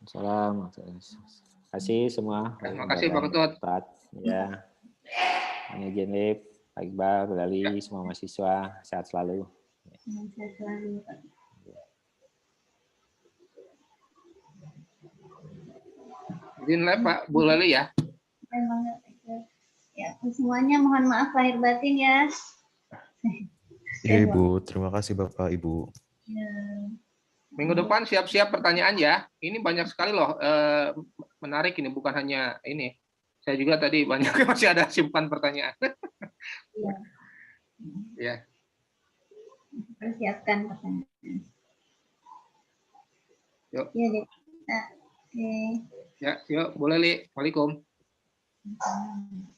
Assalamualaikum. Terima kasih semua. Terima kasih Pak Ketut. Ya. Hanya Jenip, Pak Iqbal, Bu Lali, semua mahasiswa sehat selalu. Sehat selalu Pak. Izin live Pak Bu Lali ya. Ya, semuanya mohon maaf lahir batin ya. Ya Ibu, terima kasih Bapak Ibu. Ya. Minggu depan siap-siap pertanyaan ya. Ini banyak sekali loh, menarik ini, bukan hanya ini. Saya juga tadi banyak masih ada simpan pertanyaan. Ya. persiapkan pertanyaan. Yuk. Ya, deh. Oke. Ya, yuk boleh Li. Waalaikumsalam.